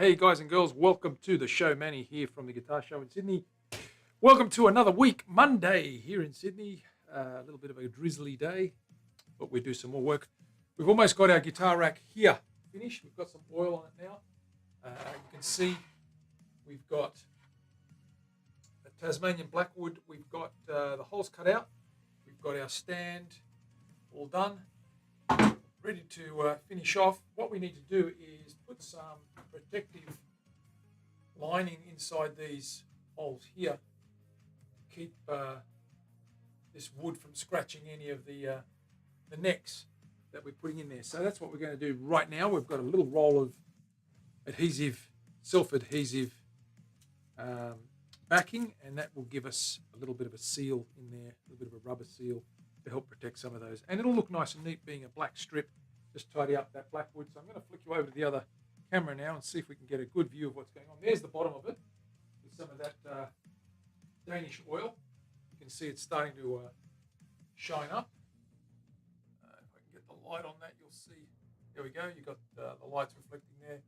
Hey guys and girls, welcome to the show. Manny here from the Guitar Show in Sydney. Welcome to another week, Monday here in Sydney. A little bit of a drizzly day, but we do some more work. We've almost got our guitar rack here finished. We've got some oil on it now. You can see we've got a Tasmanian blackwood. We've got the holes cut out. We've got our stand all done, ready to finish off. What we need to do is put some protective lining inside these holes here to keep this wood from scratching any of the necks that we're putting in there. So that's what we're going to do right now. We've got a little roll of adhesive, self-adhesive backing, and that will give us a little bit of a seal in there, a little bit of a rubber seal to help protect some of those. And it'll look nice and neat being a black strip. Just tidy up that blackwood. So I'm going to flick you over to the other camera now and see if we can get a good view of what's going on. There's the bottom of it with some of that Danish oil. You can see it's starting to shine up. If I can get the light on that, you'll see. There we go. You've got the lights reflecting there.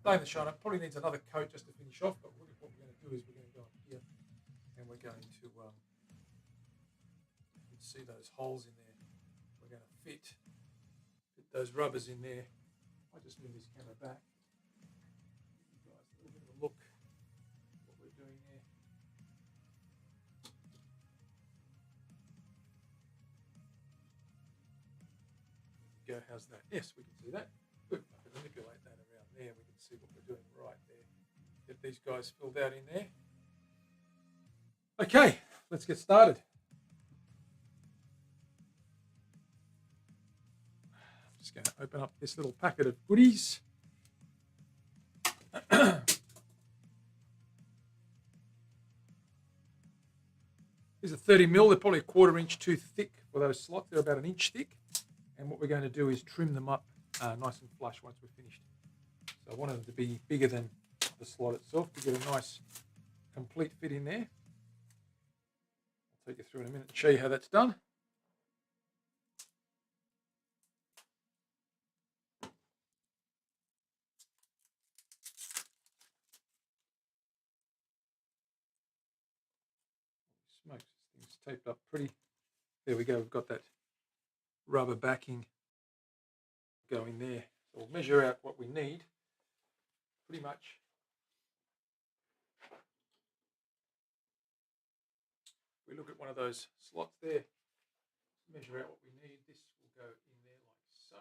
Starting to shine up. Probably needs another coat just to finish off, but what we're going to do is we're going to go up here and we're going to you can see those holes in there. We're going to fit those rubbers in there. I'll just move this camera back. Give you guys a little bit of a look at what we're doing there. There we go, how's that? Yes, we can see that. Good. I can manipulate that around there. We can see what we're doing right there. Get these guys filled out in there. Okay, let's get started. Just going to open up this little packet of goodies. These are 30mm. They're probably a 1/4 inch too thick for those slots. They're about 1 inch thick. And what we're going to do is trim them up nice and flush once we're finished. So I want them to be bigger than the slot itself to get a nice complete fit in there. I'll take you through in a minute and show you how that's done. Smokes, this thing's taped up pretty. There we go, we've got that rubber backing going there. So we'll measure out what we need. Pretty much. We look at one of those slots there, measure out what we need. This will go in there like so.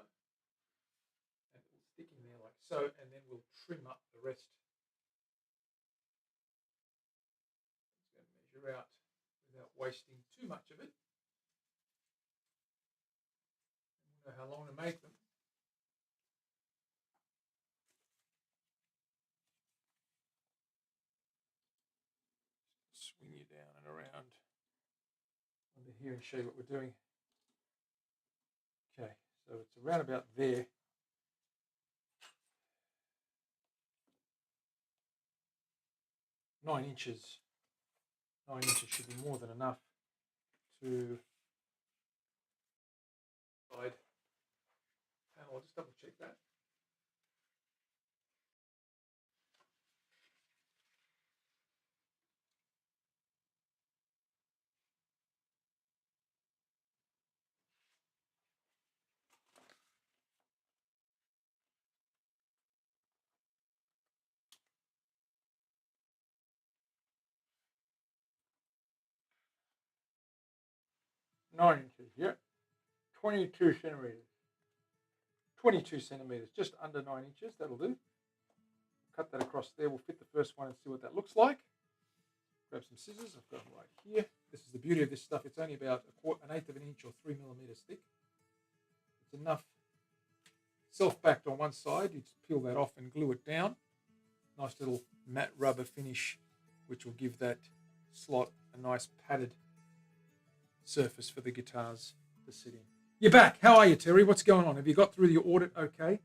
And it will stick in there like so, and then we'll trim up the rest. It's going to measure out without wasting too much of it. And we'll know how long to make them. Swing you down and around under here and show you what we're doing. Okay, so it's around about there. Nine inches should be more than enough to hide. And I'll just double check that. Nine inches, yeah. 22 centimeters. 22 centimeters, just under 9 inches, that'll do. Cut that across there, we'll fit the first one and see what that looks like. Grab some scissors, I've got them right here. This is the beauty of this stuff, it's only about 1/8 of an inch or 3mm thick. It's enough self-backed on one side, you just peel that off and glue it down. Nice little matte rubber finish, which will give that slot a nice padded surface for the guitars to sit in. You're back. How are you, Terry? What's going on? Have you got through your audit okay?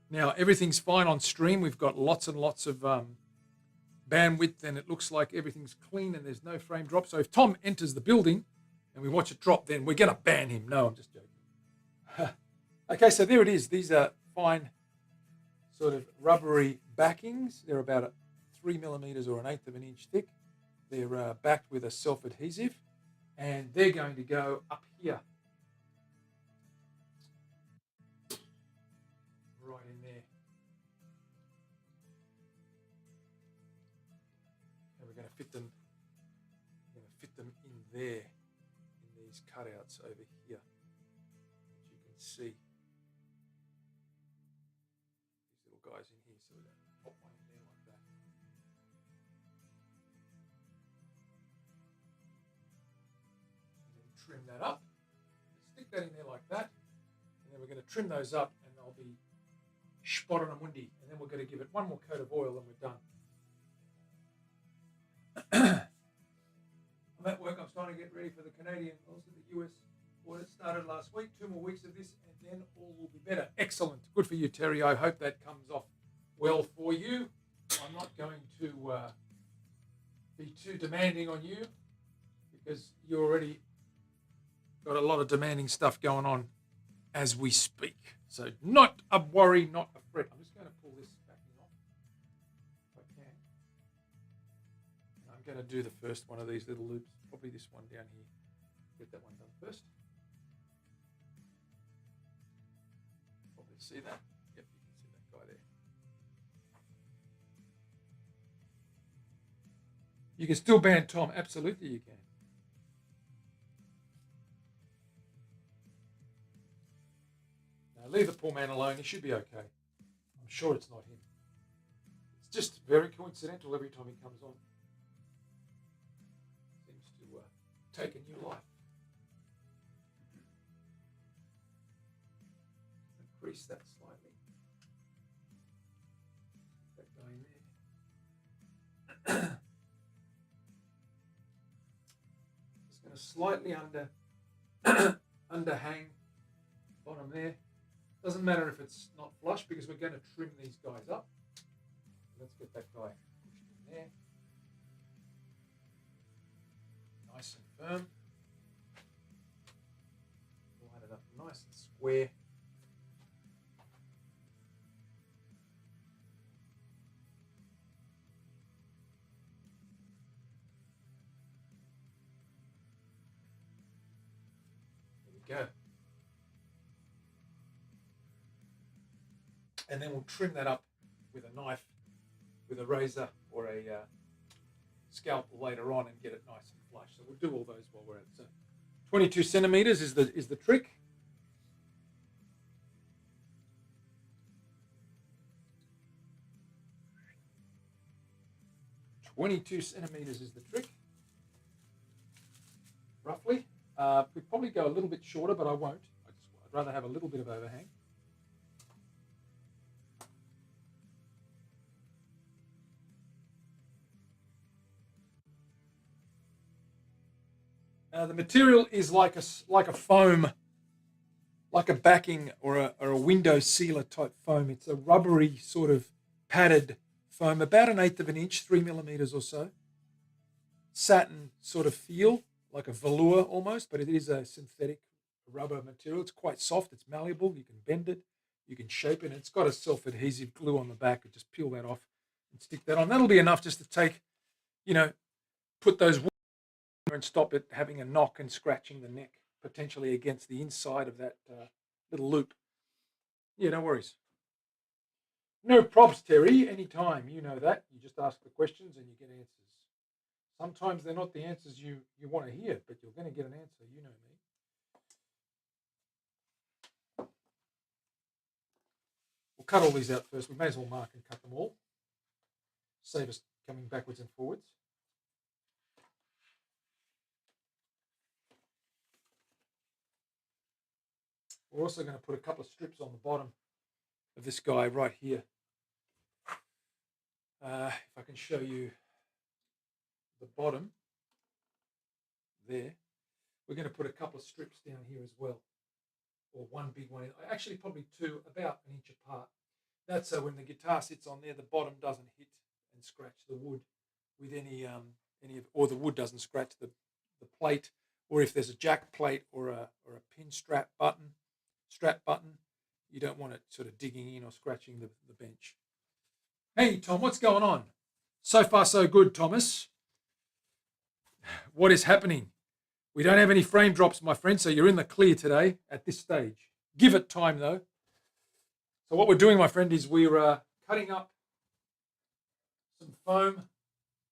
Now, everything's fine on stream. We've got lots and lots of bandwidth, and it looks like everything's clean and there's no frame drop. So if Tom enters the building and we watch it drop, then we're going to ban him. No, I'm just joking. Okay, so there it is. These are fine sort of rubbery backings. They're about 3 millimeters or 1/8 of an inch thick. They're backed with a self-adhesive, and they're going to go up here, right in there. And we're going to fit them. We're going to fit them in there, in these cutouts over here, which you can see. These little guys in here, so we're going to pop one in there like that. And then trim that up. Stick that in there like that. And then we're going to trim those up, and they'll be spot on a mundi. And then we're going to give it one more coat of oil, and we're done. I'm at work. I'm starting to get ready for the Canadian, also the US border. Started last week. 2 more weeks of this, and then all will be better. Excellent. Good for you, Terry. I hope that comes off well for you. I'm not going to be too demanding on you, because you already got a lot of demanding stuff going on as we speak. So not a worry, not a fret. I'm just going to pull this backing off if I can. And I'm going to do the first one of these little loops, probably this one down here. Get that one done first. Probably see that. Yep, you can see that guy there. You can still ban Tom. Absolutely you can. Leave the poor man alone. He should be okay. I'm sure it's not him. It's just very coincidental every time he comes on. Seems to take a new life. Increase that slightly. That guy in there. Just going to slightly underhang bottom there. Doesn't matter if it's not flush, because we're going to trim these guys up. Let's get that guy pushed in there. Nice and firm. Line it up nice and square. There we go. And then we'll trim that up with a knife, with a razor or a scalpel later on, and get it nice and flush. So we'll do all those while we're at it. So 22 centimeters is the trick. Roughly. We'd probably go a little bit shorter, but I won't. I'd rather have a little bit of overhang. The material is like a foam, like a backing or a window sealer type foam. It's a rubbery sort of padded foam, about 1/8 of an inch, 3 millimeters or so. Satin sort of feel, like a velour almost, but it is a synthetic rubber material. It's quite soft. It's malleable. You can bend it. You can shape it. And it's got a self-adhesive glue on the back. You just peel that off and stick that on. That'll be enough just to take, put those and stop it having a knock and scratching the neck potentially against the inside of that little loop. Yeah, no worries. No props, Terry. Anytime. You know that. You just ask the questions and you get answers. Sometimes they're not the answers you want to hear, but you're going to get an answer. You know me. We'll cut all these out first. We may as well mark and cut them all. Save us coming backwards and forwards. We're also going to put a couple of strips on the bottom of this guy right here. If I can show you the bottom there, we're going to put a couple of strips down here as well, or one big one. Actually, probably two, about 1 inch apart. That's so when the guitar sits on there, the bottom doesn't hit and scratch the wood with or the wood doesn't scratch the plate, or if there's a jack plate or a pin strap button, You don't want it sort of digging in or scratching the bench. Hey, Tom, what's going on? So far, so good, Thomas. What is happening? We don't have any frame drops, my friend, so you're in the clear today at this stage. Give it time, though. So what we're doing, my friend, is we're cutting up some foam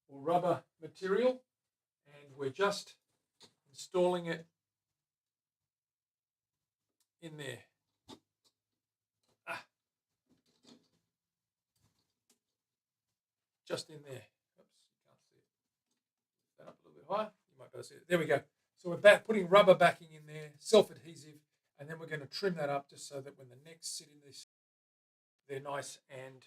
or rubber material, and we're just installing it in there. Just in there. Oops, you can't see it. That up a little bit higher. You might be able to see it. There we go. So we're putting rubber backing in there, self-adhesive, and then we're going to trim that up just so that when the necks sit in this, they're nice and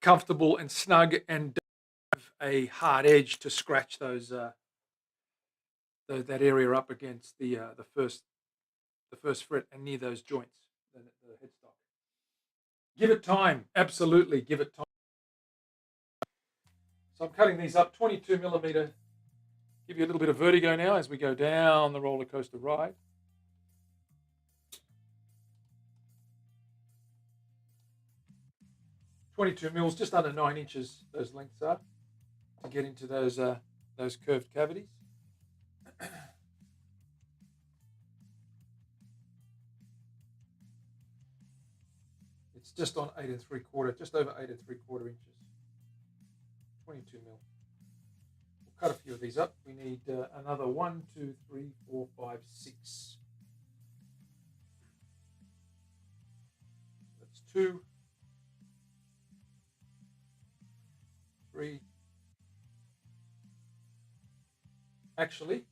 comfortable and snug and don't have a hard edge to scratch those that area up against the first fret and near those joints, the headstock. Give it time. Absolutely, give it time. So I'm cutting these up 22 millimeter. Give you a little bit of vertigo now as we go down the roller coaster ride. .22 mils, just under 9 inches. Those lengths are to get into those curved cavities. It's just on 8 3/4, just over 8 3/4 inches. 22 mil. We'll cut a few of these up. We need another 1, 2, 3, 4, 5, 6. That's 2, 3. Actually,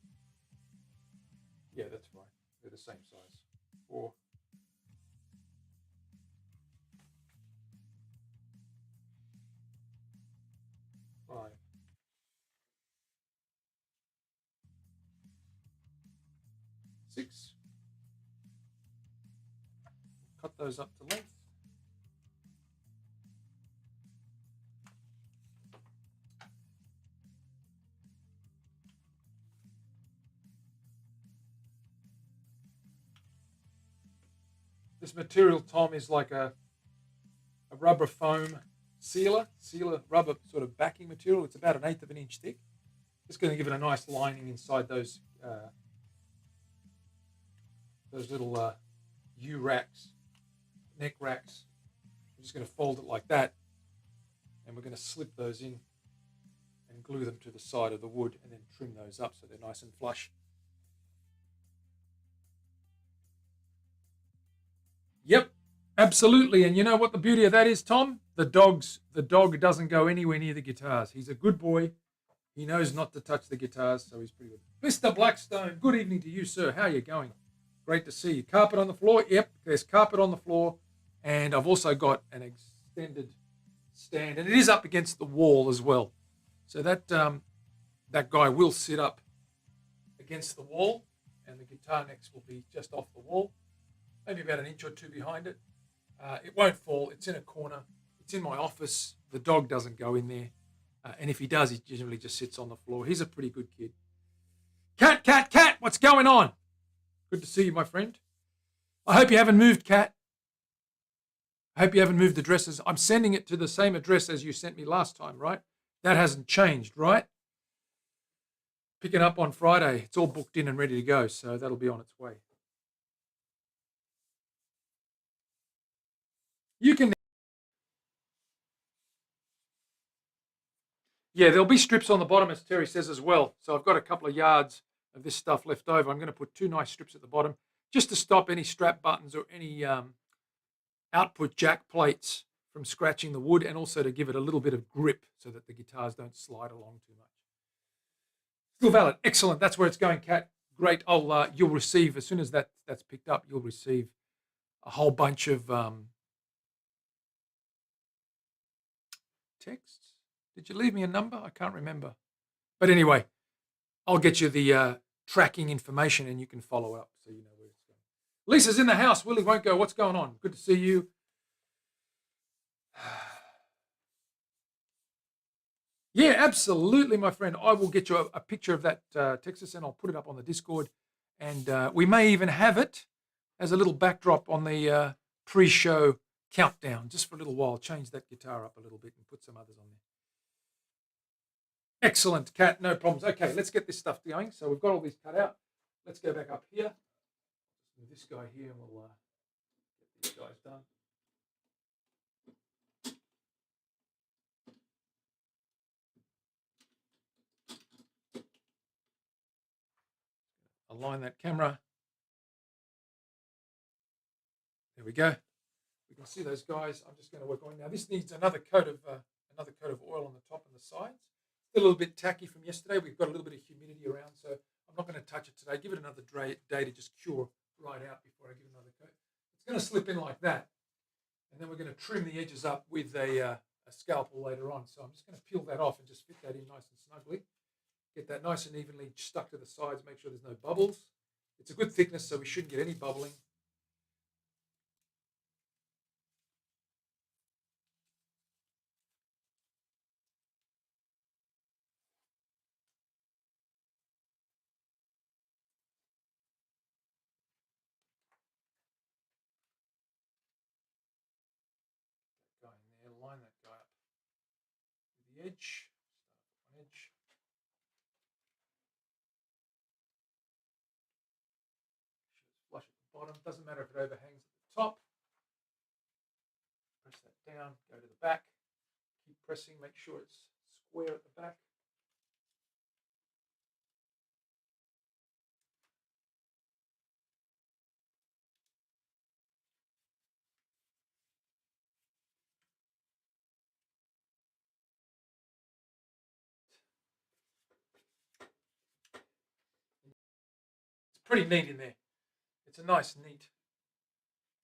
yeah, that's right. They're the same size. 4. 5. 6. Cut those up to length. This material, Tom, is like a rubber foam sealer rubber sort of backing material. It's about 1/8 of an inch thick. Just going to give it a nice lining inside those little U racks, neck racks. I'm just going to fold it like that, and we're going to slip those in and glue them to the side of the wood and then trim those up so they're nice and flush. Yep, absolutely. And you know what the beauty of that is, Tom? The dog doesn't go anywhere near the guitars. He's a good boy. He knows not to touch the guitars, so he's pretty good. Mr. Blackstone, good evening to you, sir. How are you going? Great to see you. Carpet on the floor? Yep, there's carpet on the floor. And I've also got an extended stand, and it is up against the wall as well. So that guy will sit up against the wall, and the guitar necks will be just off the wall, maybe about 1 inch or 2 behind it. It won't fall. It's in a corner. It's in my office. The dog doesn't go in there. And if he does, he generally just sits on the floor. He's a pretty good kid. Cat, what's going on? Good to see you, my friend. I hope you haven't moved, Cat. I hope you haven't moved addresses. I'm sending it to the same address as you sent me last time, right? That hasn't changed, right? Picking up on Friday. It's all booked in and ready to go, so that'll be on its way. You can... Yeah, there'll be strips on the bottom, as Terry says as well. So I've got a couple of yards of this stuff left over. I'm going to put 2 nice strips at the bottom just to stop any strap buttons or any output jack plates from scratching the wood, and also to give it a little bit of grip so that the guitars don't slide along too much. Still valid. Excellent. That's where it's going, Kat. Great. You'll receive, as soon as that's picked up, you'll receive a whole bunch of texts. Did you leave me a number? I can't remember. But anyway, I'll get you the tracking information and you can follow up so you know where it's going. Lisa's in the house. Willie won't go. What's going on? Good to see you. Yeah, absolutely, my friend. I will get you a picture of that Texas and I'll put it up on the Discord. And we may even have it as a little backdrop on the pre-show countdown, just for a little while. Change that guitar up a little bit and put some others on there. Excellent, Kat. No problems. Okay, let's get this stuff going. So we've got all these cut out. Let's go back up here. Move this guy here, and we'll get these guys done. Align that camera. There we go. We can see those guys. I'm just going to work on now. This needs another coat of oil on the top and the sides. It's a little bit tacky from yesterday. We've got a little bit of humidity around, so I'm not going to touch it today. Give it another day to just cure right out before I give it another coat. It's going to slip in like that, and then we're going to trim the edges up with a scalpel later on. So I'm just going to peel that off and just fit that in nice and snugly. Get that nice and evenly stuck to the sides. Make sure there's no bubbles. It's a good thickness, so we shouldn't get any bubbling. Line that guy up to the edge. Start at one edge. Flush at the bottom. Doesn't matter if it overhangs at the top. Press that down. Go to the back. Keep pressing. Make sure it's square at the back. Pretty neat in there. It's a nice neat.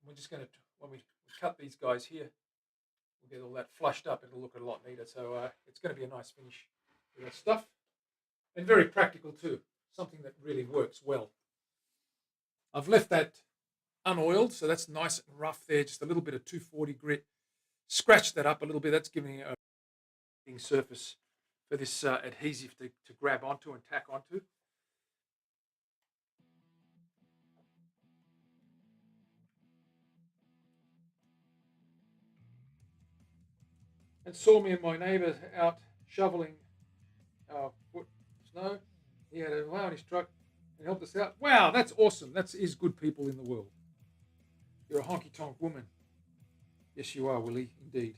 We're just going to, when we cut these guys here, we'll get all that flushed up. It'll look a lot neater. So it's going to be a nice finish with that stuff. And very practical too. Something that really works well. I've left that unoiled, so that's nice and rough there. Just a little bit of 240 grit. Scratch that up a little bit. That's giving a surface for this adhesive to grab onto and tack onto. And saw me and my neighbour out shoveling our foot snow. He had a plough in his truck and helped us out. Wow, that's awesome. That is good people in the world. You're a honky-tonk woman. Yes, you are, Willie, indeed.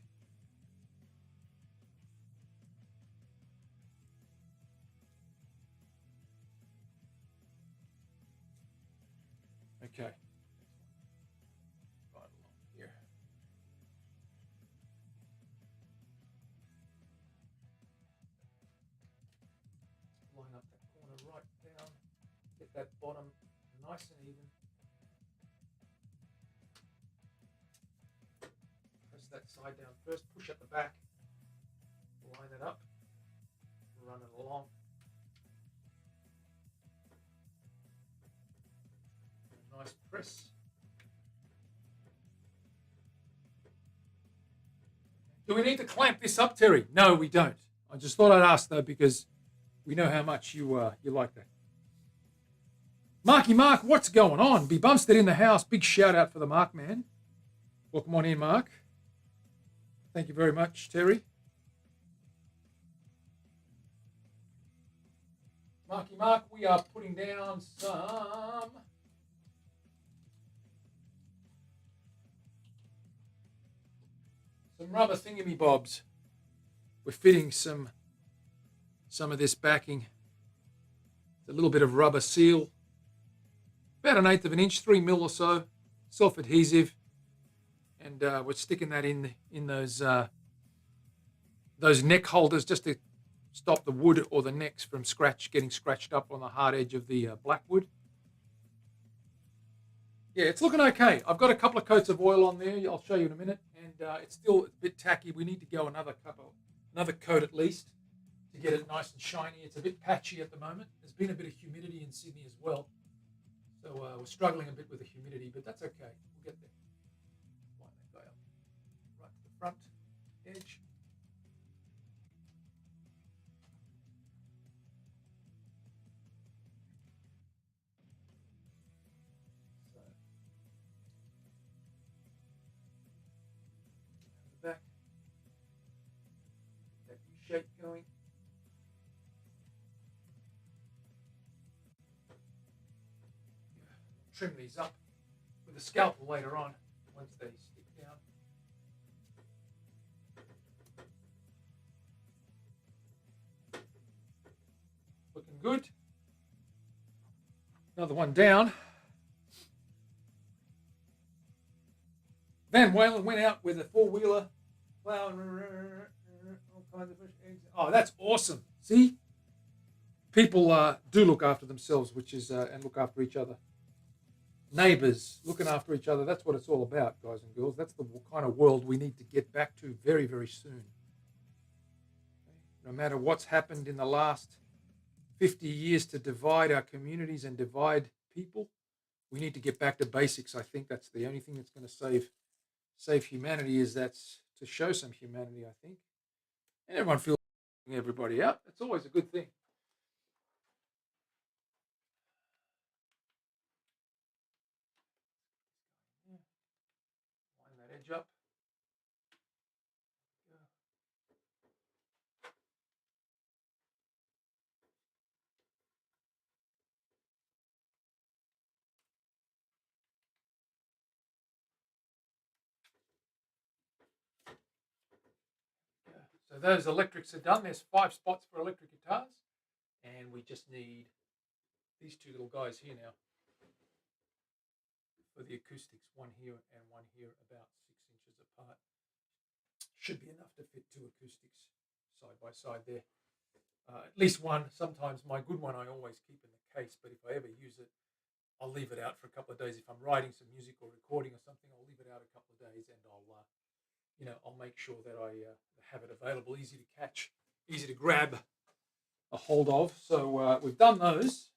Okay. Right along here. Line up that corner right down. Get that bottom nice and even. Press that side down first. Push at the back. Line it up. Run it along. Nice press. Do we need to clamp this up, Terry? No, we don't. I just thought I'd ask though because we know how much you like that. Marky Mark, what's going on? Be Bumstead in the house. Big shout out for the Mark man. Welcome on in, Mark. Thank you very much, Terry. Marky Mark, we are putting down some rubber thingamybobs. We're fitting some of this backing. A little bit of rubber seal, about 1/8 of an inch, 3 mil or so, self-adhesive, and we're sticking that in those neck holders just to stop the wood or the necks from getting scratched up on the hard edge of the blackwood. Yeah, it's looking okay. I've got a couple of coats of oil on there. I'll show you in a minute, and it's still a bit tacky. We need to go another coat at least to get it nice and shiny. It's a bit patchy at the moment. There's been a bit of humidity in Sydney as well, so we're struggling a bit with the humidity, but that's okay. We'll get there. Line that guy up right to the front edge. the back. That shape going. Trim these up with a scalpel later on once they stick down. Looking good. Another one down. Van Whalen went out with a four-wheeler flower, all kinds of fish, eggs. Oh, that's awesome. See? People do look after themselves, which is and look after each other. Neighbours looking after each other. That's what it's all about, guys and girls. That's the kind of world we need to get back to very, very soon. No matter what's happened in the last 50 years to divide our communities and divide people, we need to get back to basics. I think that's the only thing that's going to save humanity, is that's to show some humanity, I think. And everyone feels everybody out. That's always a good thing. Line that edge up. So those electrics are done. There's 5 spots for electric guitars. And we just need these 2 little guys here now for the acoustics. One here and one here, about 6 inches apart. Should be enough to fit 2 acoustics side by side there. At least one. Sometimes my good one I always keep in the case, but if I ever use it, I'll leave it out for a couple of days. If I'm writing some music or recording or something, I'll leave it out a couple of days, and I'll make sure that I have it available, easy to catch, easy to grab a hold of. So we've done those.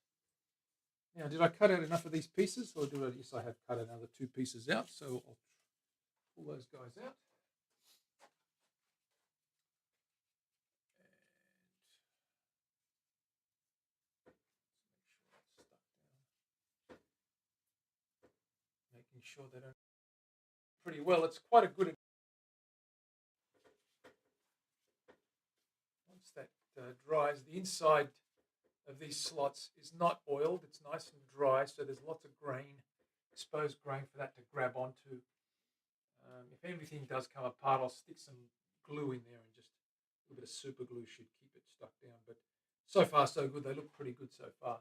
Now, did I cut out enough of these pieces, or yes, I have cut another 2 pieces out. So I'll pull those guys out. Making sure they don't pretty well. It's quite a good. Once that dries, the inside of these slots is not oiled. It's nice and dry, so there's lots of grain, exposed grain for that to grab onto. If anything does come apart, I'll stick some glue in there, and just a little bit of super glue should keep it stuck down. But so far, so good. They look pretty good so far.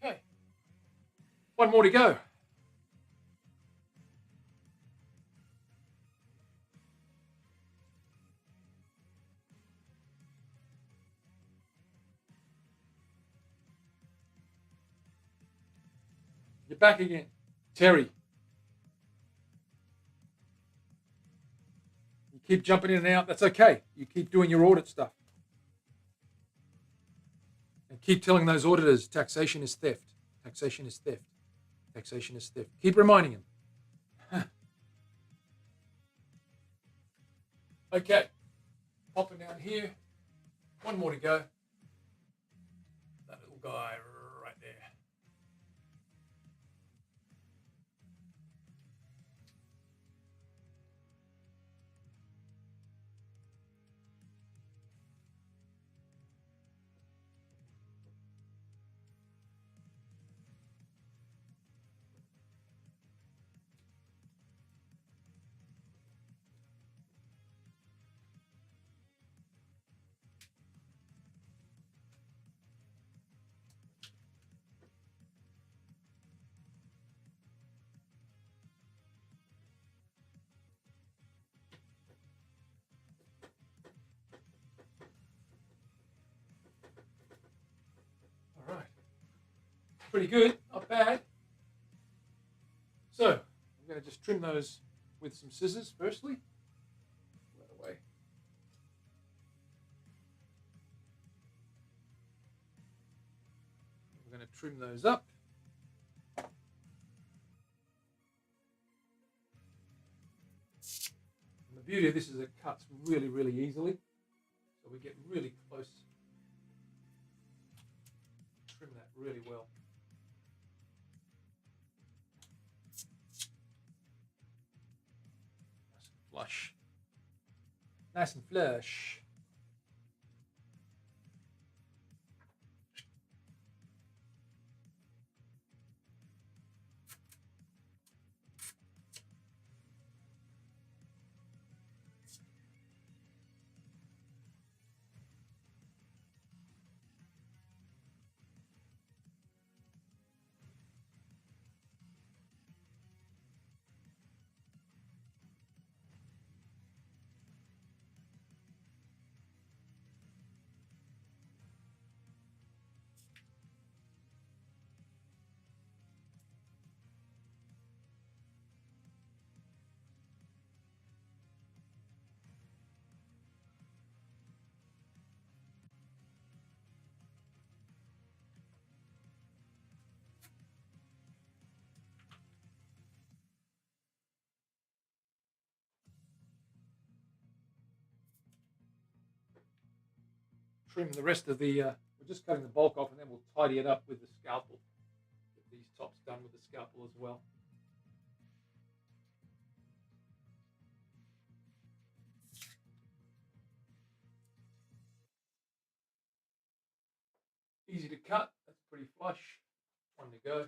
Okay, one more to go. You're back again, Terry. You keep jumping in and out. That's okay. You keep doing your audit stuff. And keep telling those auditors taxation is theft. Taxation is theft. Taxation is theft. Keep reminding them. Okay. Popping down here. One more to go. That little guy right there. pretty good, not bad. So I'm going to just trim those with some scissors firstly. That away. We're going to trim those up. And the beauty of this is it cuts really, really easily. So we get really close. Trim that really well. Nice and flush. Nice and flush. Trim the rest of the, we're just cutting the bulk off and then we'll tidy it up with the scalpel. Get these tops done with the scalpel as well. Easy to cut, that's pretty flush. One to go.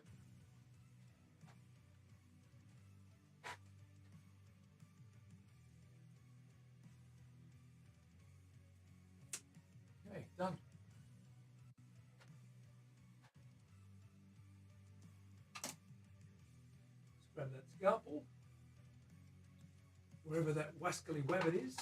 Okay, done. Let's grab that scalpel, wherever that wascally wabbit is.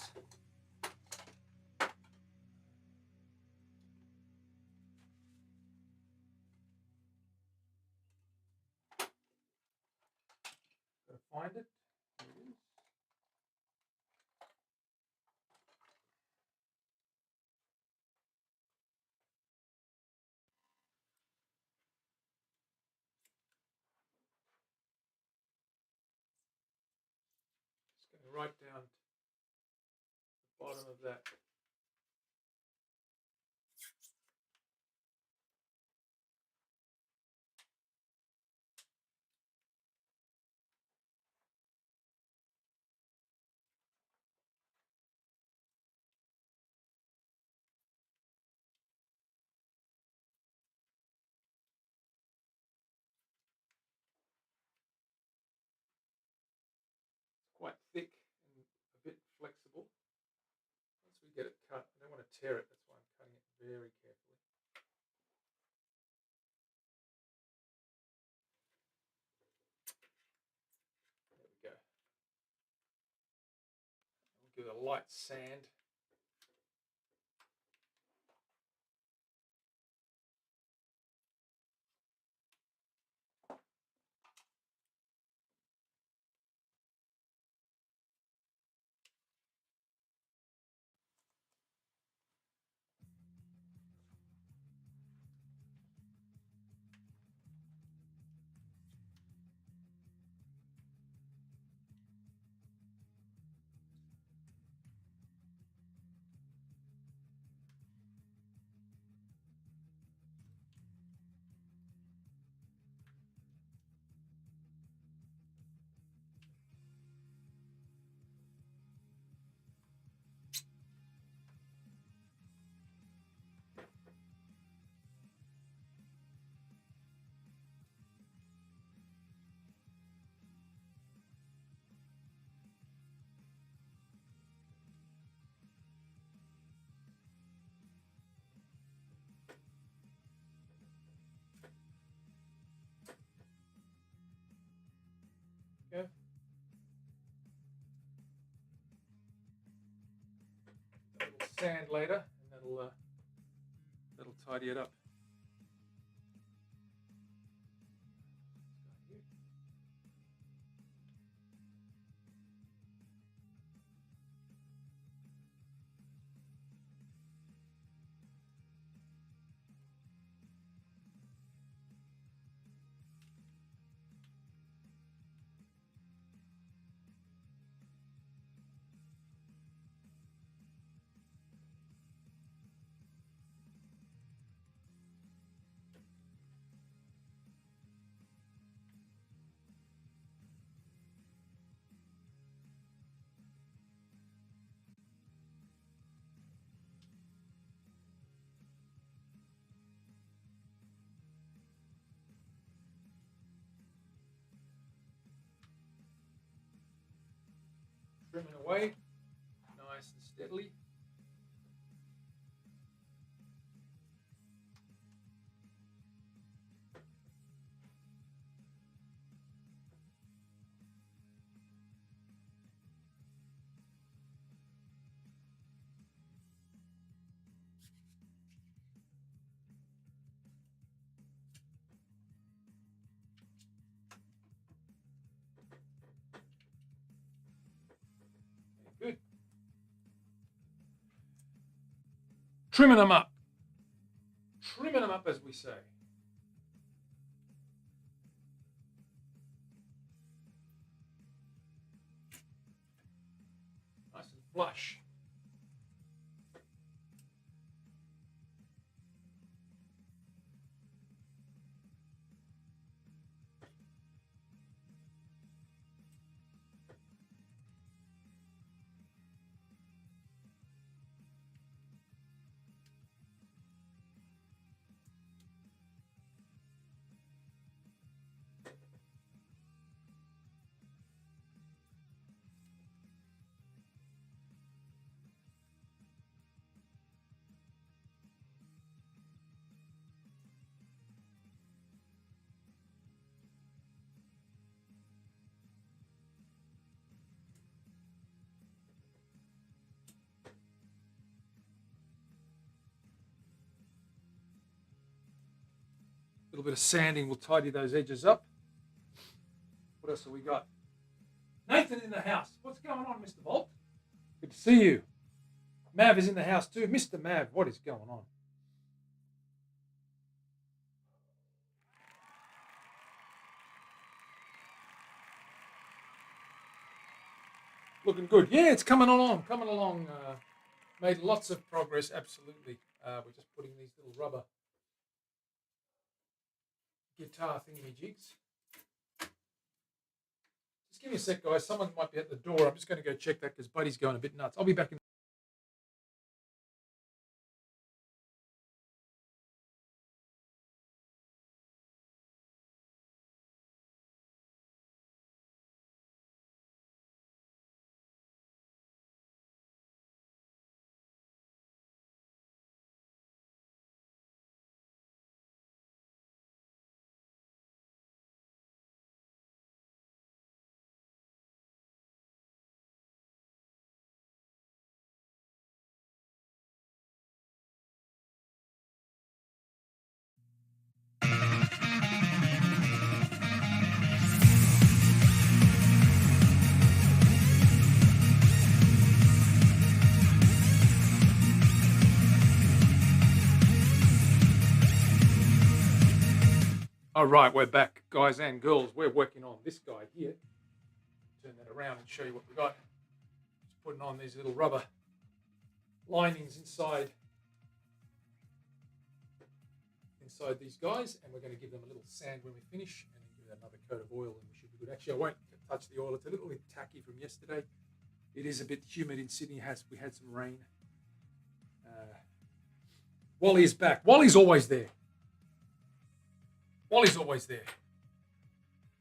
Gotta find it. There it is. Just going right down the bottom of that. Quite thick and a bit flexible. Once we get it cut, I don't want to tear it, that's why I'm cutting it very carefully. There we go. We'll give it a light sand. Yeah. A little sand later, and that'll tidy it up. Trimming away, nice and steadily. Good. Trimming them up. Trimming them up, as we say. Nice and flush. A little bit of sanding will tidy those edges up. What else have we got? Nathan in the house. What's going on, Mr. Volt? Good to see you. Mav is in the house too. Mr. Mav, what is going on? Looking good. Yeah, it's coming along. Made lots of progress, absolutely. We're just putting these little rubber guitar thingy-jigs. Just give me a sec, guys. Someone might be at the door. I'm just going to go check that because Buddy's going a bit nuts. I'll be back in. All right, we're back, guys and girls. We're working on this guy here. Turn that around and show you what we got. Just putting on these little rubber linings inside these guys, and we're going to give them a little sand when we finish, and then give it another coat of oil, and we should be good. Actually, I won't touch the oil. It's a little bit tacky from yesterday. It is a bit humid in Sydney. We had some rain. Wally is back. Wally's always there. Wally's always there.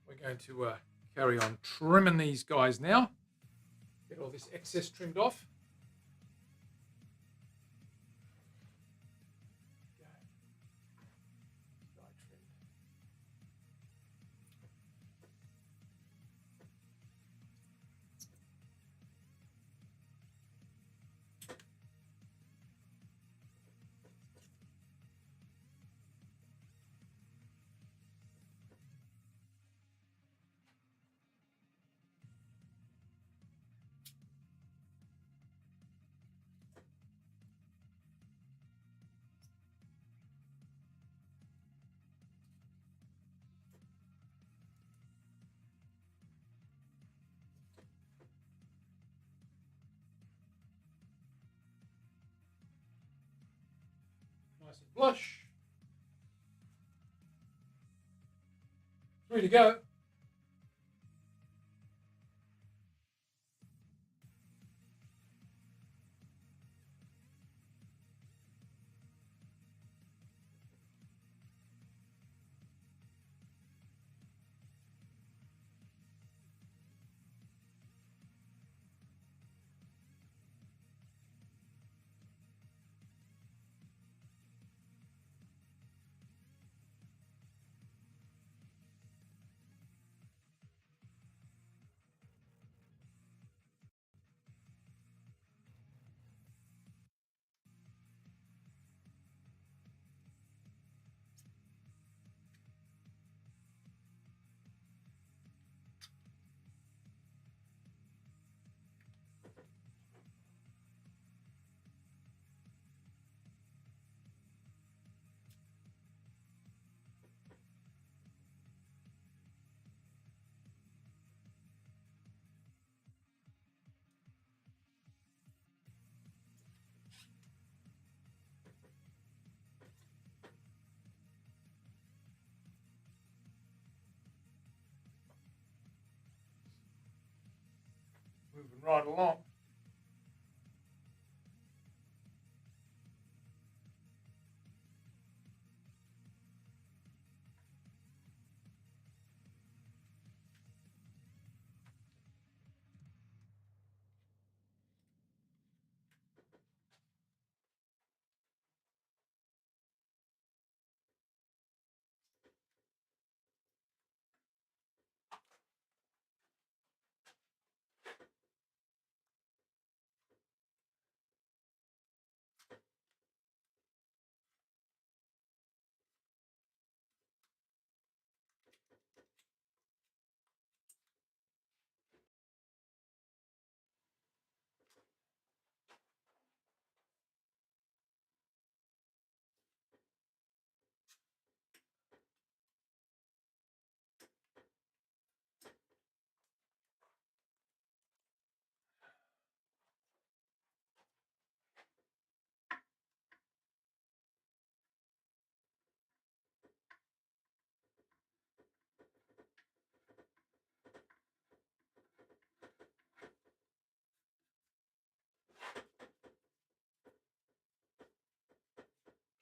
We're going to carry on trimming these guys now. Get all this excess trimmed off. Nice and flush. 3 to go. Moving right along.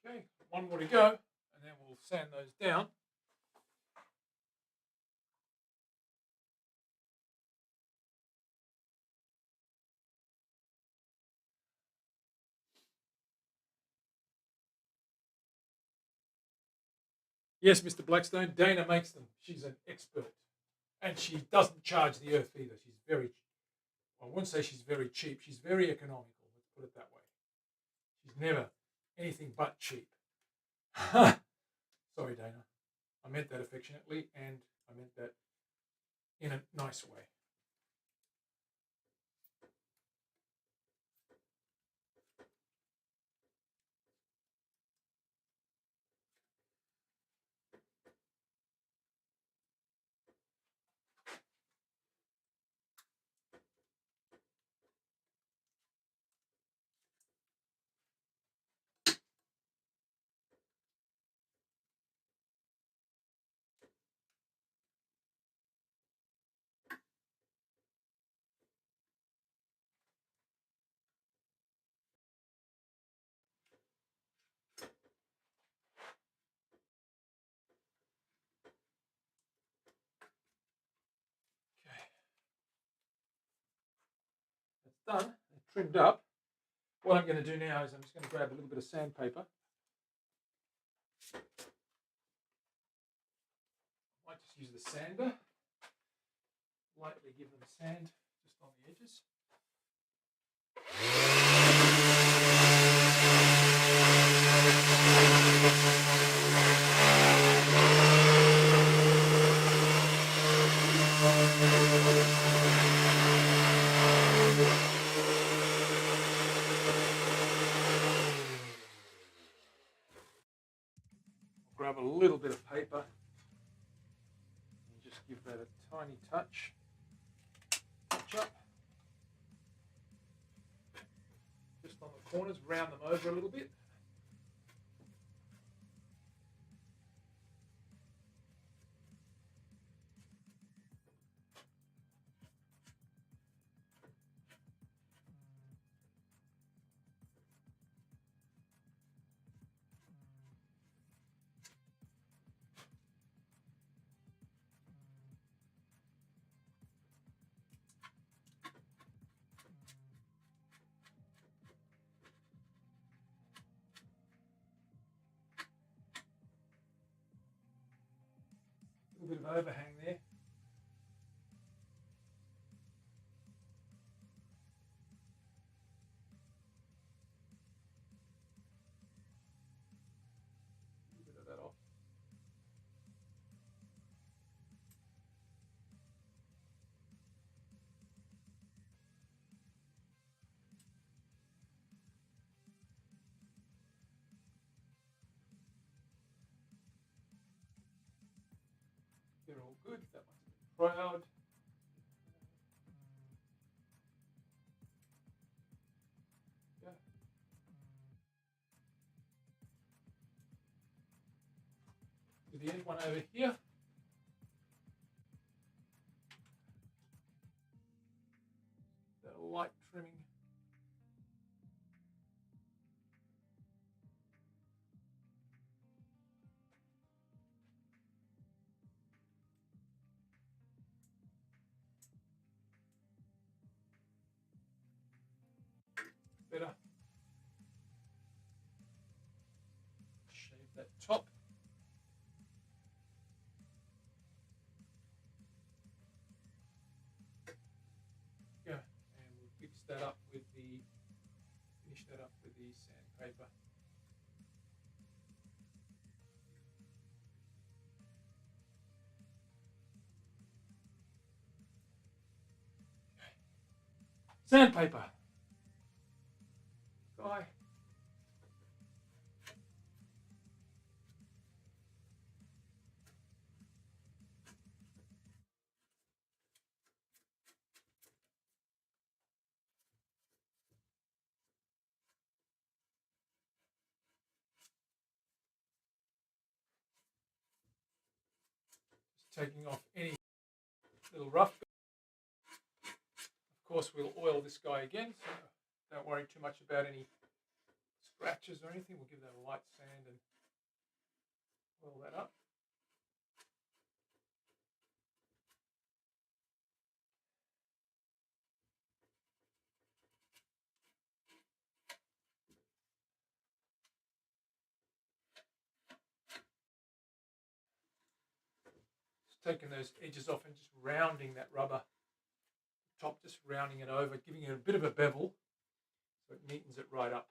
Okay, one more to go, and then we'll sand those down. Yes, Mr. Blackstone, Dana makes them. She's an expert. And she doesn't charge the earth either. She's very, I won't say she's very cheap. She's very economical. Let's put it that way. She's never anything but cheap. Sorry, Dana. I meant that affectionately, and I meant that in a nice way. Done, trimmed up. What I'm going to do now is I'm just going to grab a little bit of sandpaper. I might just use the sander. Lightly give them sand just on the edges. Grab a little bit of paper and just give that a tiny touch up. Just on the corners, round them over a little bit. A little bit of overhang there. A bit of that off. They're all good. That one's proud. Yeah. Do the end one over here. better. Shave that top. Yeah, and we'll fix that up with the, finish that up with the sandpaper. Sandpaper. Guy. Just taking off any little rough. Of course, we'll oil this guy again, so don't worry too much about any scratches or anything. We'll give that a light sand and oil that up. Just taking those edges off and just rounding that rubber top, just rounding it over, giving it a bit of a bevel so it neatens it right up.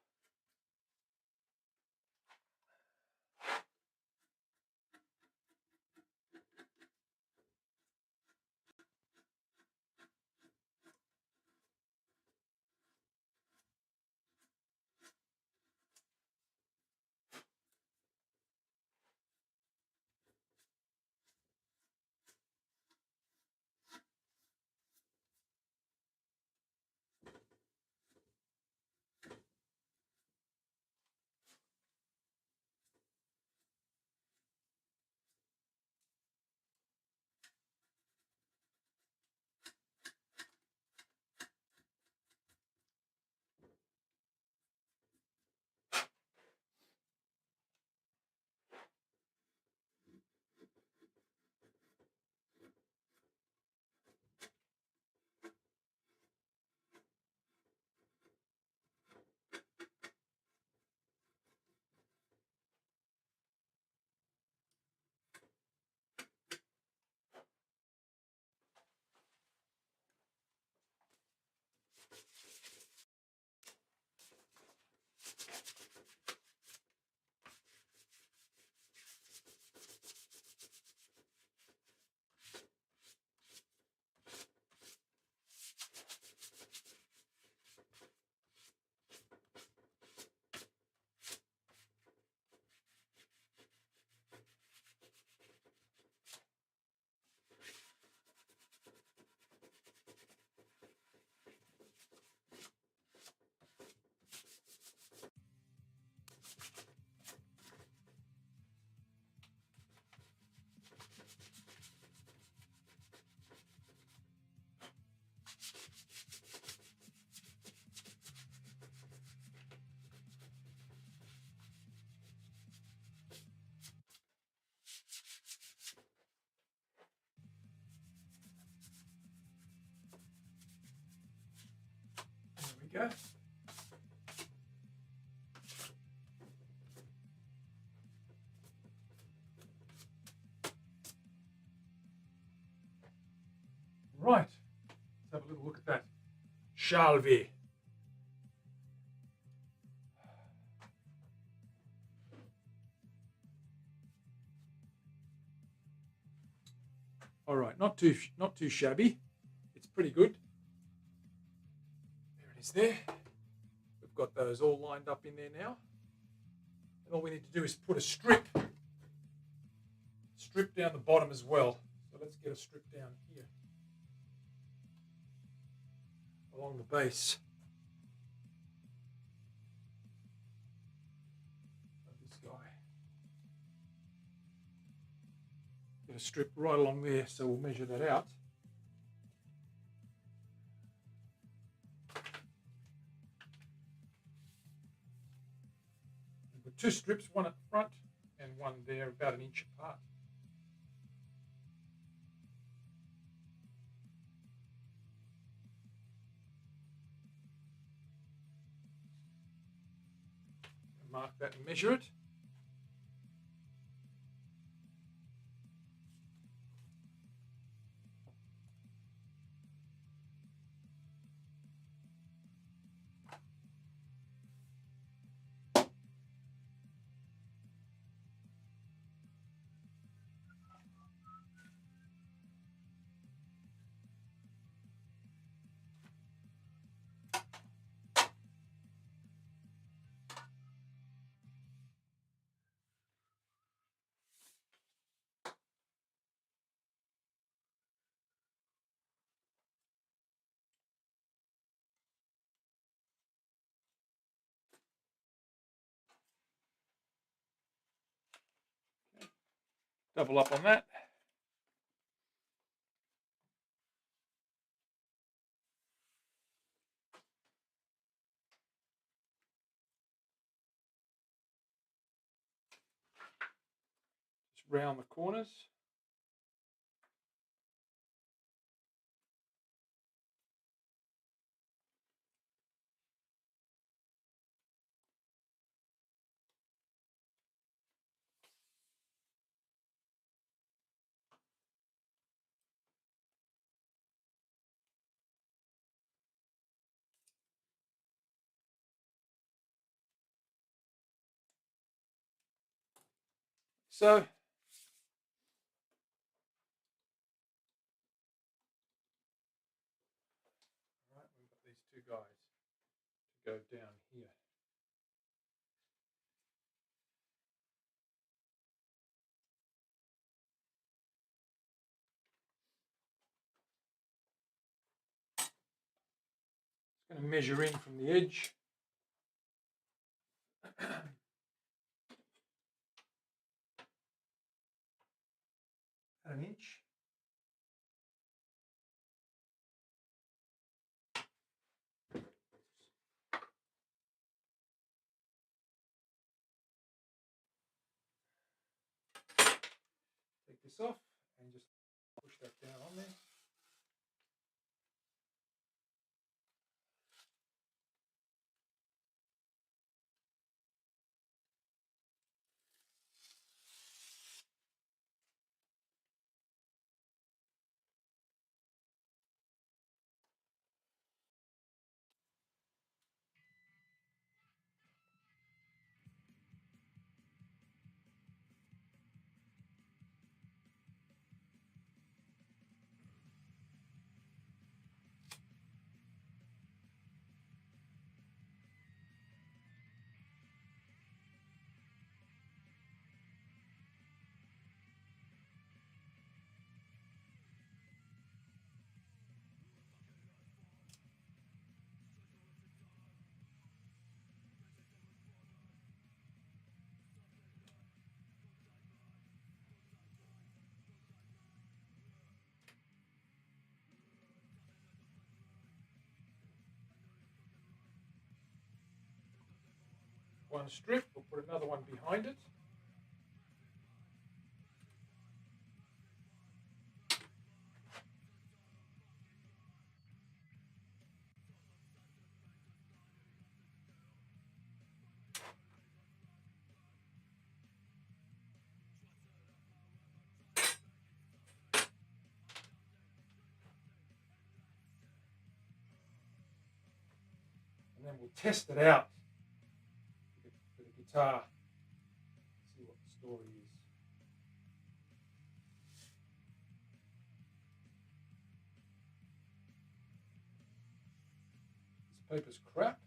There we go. Right, let's have a little look at that. Shall we? All right, not too shabby. It's pretty good. There it is there. We've got those all lined up in there now. And all we need to do is put a strip down the bottom as well. So let's get a strip down here along the base of this guy. Get a strip right along there, so we'll measure that out. We've got two strips, one at the front and one there about an inch apart. mark that and measure it. Double up on that. Just round the corners. So, all right, we've got these two guys to go down here. Just going to measure in from the edge. An inch. Take this off and just push that down on there. One strip, we'll put another one behind it. And then we'll test it out with the guitar, see what the story is. This paper's crap.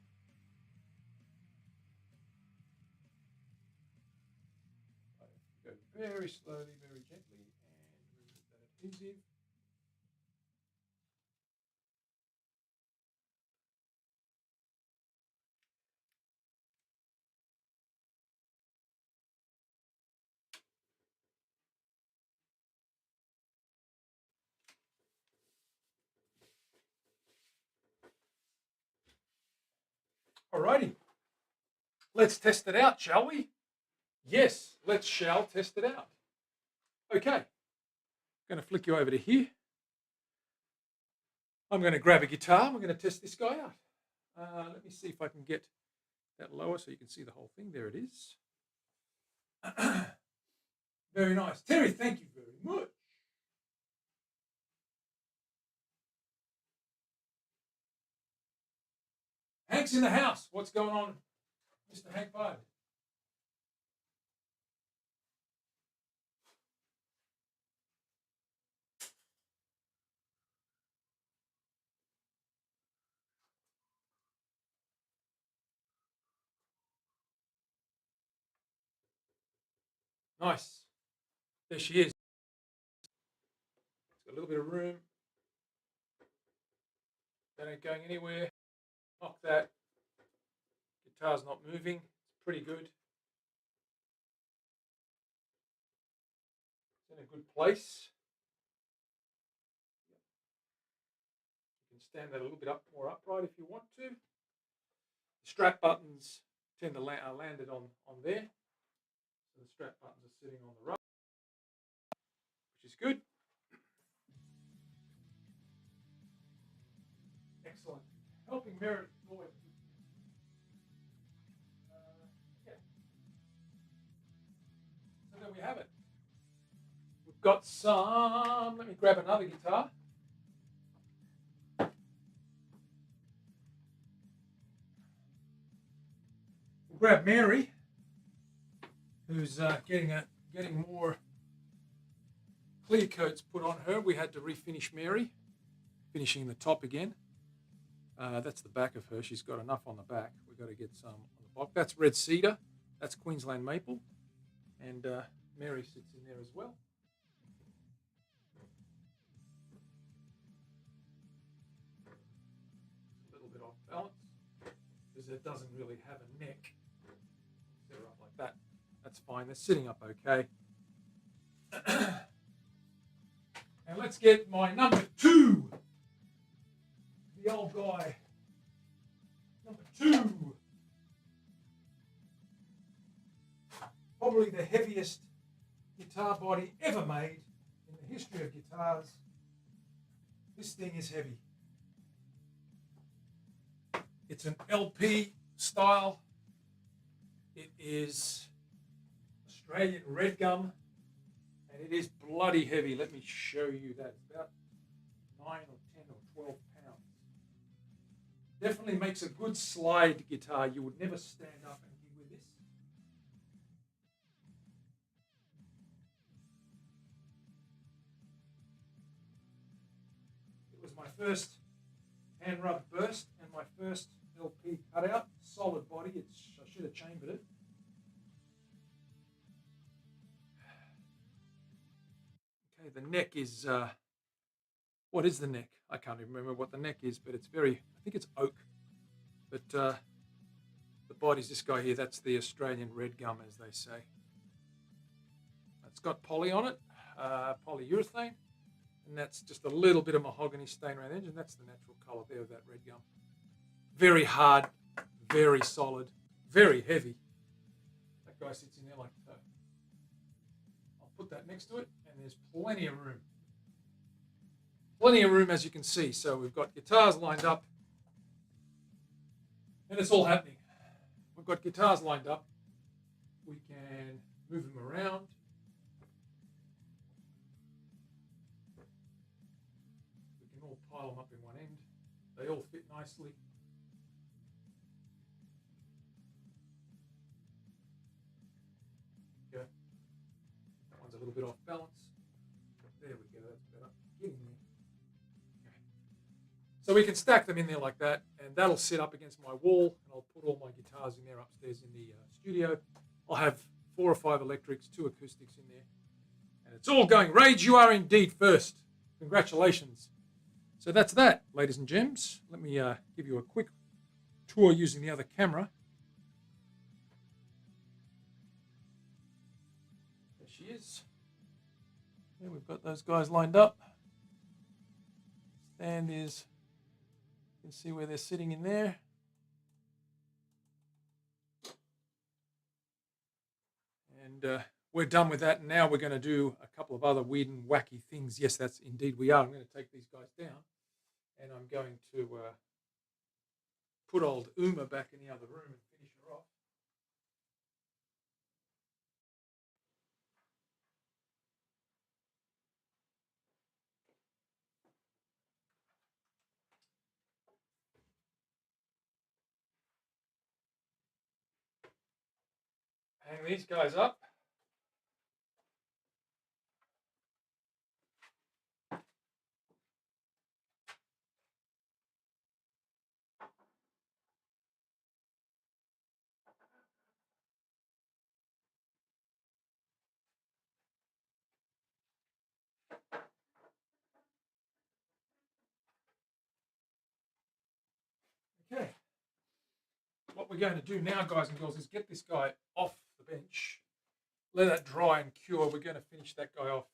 Go very slowly, very gently, and remove that adhesive. Alrighty, let's test it out, shall we? Yes, shall test it out. Okay, I'm going to flick you over to here. I'm going to grab a guitar. We're going to test this guy out. Let me see if I can get that lower so you can see the whole thing. There it is. Very nice. Terry, thank you very much. Hank's in the house. What's going on, Mr. Hank Bard? Nice. There she is. It's got a little bit of room. That ain't going anywhere. Knock that. Guitar's not moving. It's pretty good. It's in a good place. You can stand that a little bit more upright if you want to. The strap buttons tend to are landed on there. So the strap buttons are sitting on the right, which is good. Excellent. Helping Meredith always. Yeah. So there we have it. We've got some. Let me grab another guitar. We'll grab Mary, who's getting more clear coats put on her. We had to refinish Mary, finishing the top again. That's the back of her. She's got enough on the back. We've got to get some on the bottom. That's red cedar. That's Queensland maple. And Mary sits in there as well. A little bit off balance because it doesn't really have a neck. Set her up like that. That's fine. They're sitting up okay. And let's get my number 2. The old guy. Number 2. Probably the heaviest guitar body ever made in the history of guitars. This thing is heavy. It's an LP style. It is Australian red gum. And it is bloody heavy. Let me show you that. It's about 9 or 10 or 12 pounds. Definitely makes a good slide guitar. You would never stand up and gig with this. It was my first hand rub burst and my first LP cutout. Solid body. I should have chambered it. Okay, the neck is, what is the neck? I can't even remember what the neck is, but it's I think it's oak. But the body's this guy here. That's the Australian red gum, as they say. It's got poly on it, polyurethane, and that's just a little bit of mahogany stain around the edge, and that's the natural color there of that red gum. Very hard, very solid, very heavy. That guy sits in there like so. I'll put that next to it, and there's plenty of room. Plenty of room, as you can see. So we've got guitars lined up, and it's all happening. We've got guitars lined up. We can move them around. We can all pile them up in one end. They all fit nicely. Okay. That one's a little bit off balance. There we go. That's better. Getting there. So we can stack them in there like that, and that'll sit up against my wall, and I'll put all my guitars in there upstairs in the studio. I'll have 4 or 5 electrics, 2 acoustics in there, and it's all going. Rage, you are indeed first. Congratulations. So that's that, ladies and gems. Let me give you a quick tour using the other camera. There she is. There we've got those guys lined up. Stand is... You can see where they're sitting in there. And we're done with that. And now we're going to do a couple of other weird and wacky things. Yes, that's indeed we are. I'm going to take these guys down. And I'm going to put old Uma back in the other room and finish her Hang these guys up. Okay. What we're going to do now, guys and girls, is get this guy off the bench, let that dry and cure. We're going to finish that guy off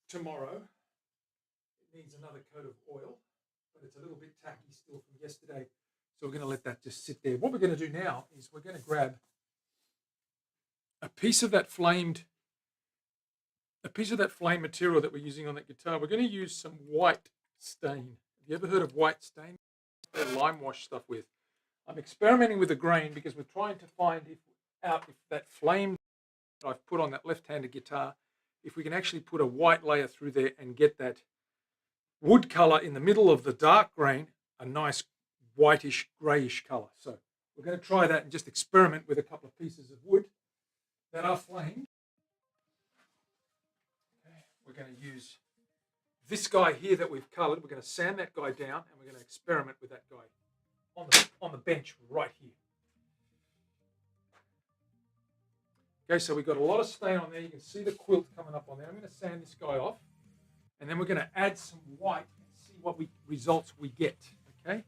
tomorrow. It needs another coat of oil, but it's a little bit tacky still from yesterday. So we're going to let that just sit there. What we're going to do now is we're going to grab a piece of that flame material that we're using on that guitar. We're going to use some white stain. Have you ever heard of white stain? Lime wash stuff with. I'm experimenting with a grain because we're trying to find out if that flame that I've put on that left-handed guitar, if we can actually put a white layer through there and get that wood color in the middle of the dark grain, a nice whitish, grayish color. So we're going to try that and just experiment with a couple of pieces of wood that are flamed. Okay, we're going to use this guy here that we've colored. We're going to sand that guy down and we're going to experiment with that guy on the bench right here. Okay, so we've got a lot of stain on there. You can see the quilt coming up on there. I'm going to sand this guy off and then we're going to add some white and see what results we get. Okay,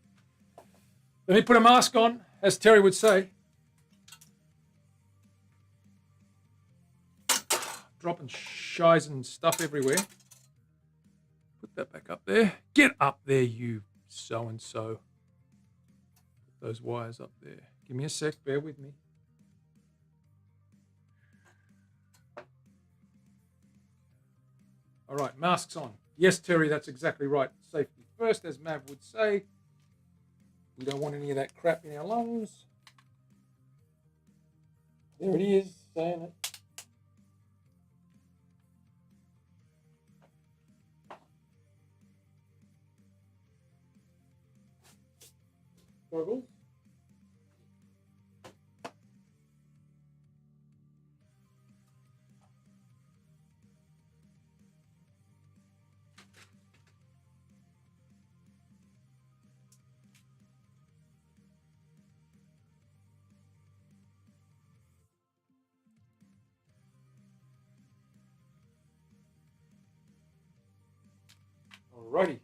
let me put a mask on, as Terry would say. Dropping shies and stuff everywhere. Put that back up there. Get up there, you so-and-so. Put those wires up there. Give me a sec. Bear with me. All right, masks on. Yes, Terry, that's exactly right. Safety first, as Mav would say. We don't want any of that crap in our lungs. There it is, saying it. Goggles. Alrighty.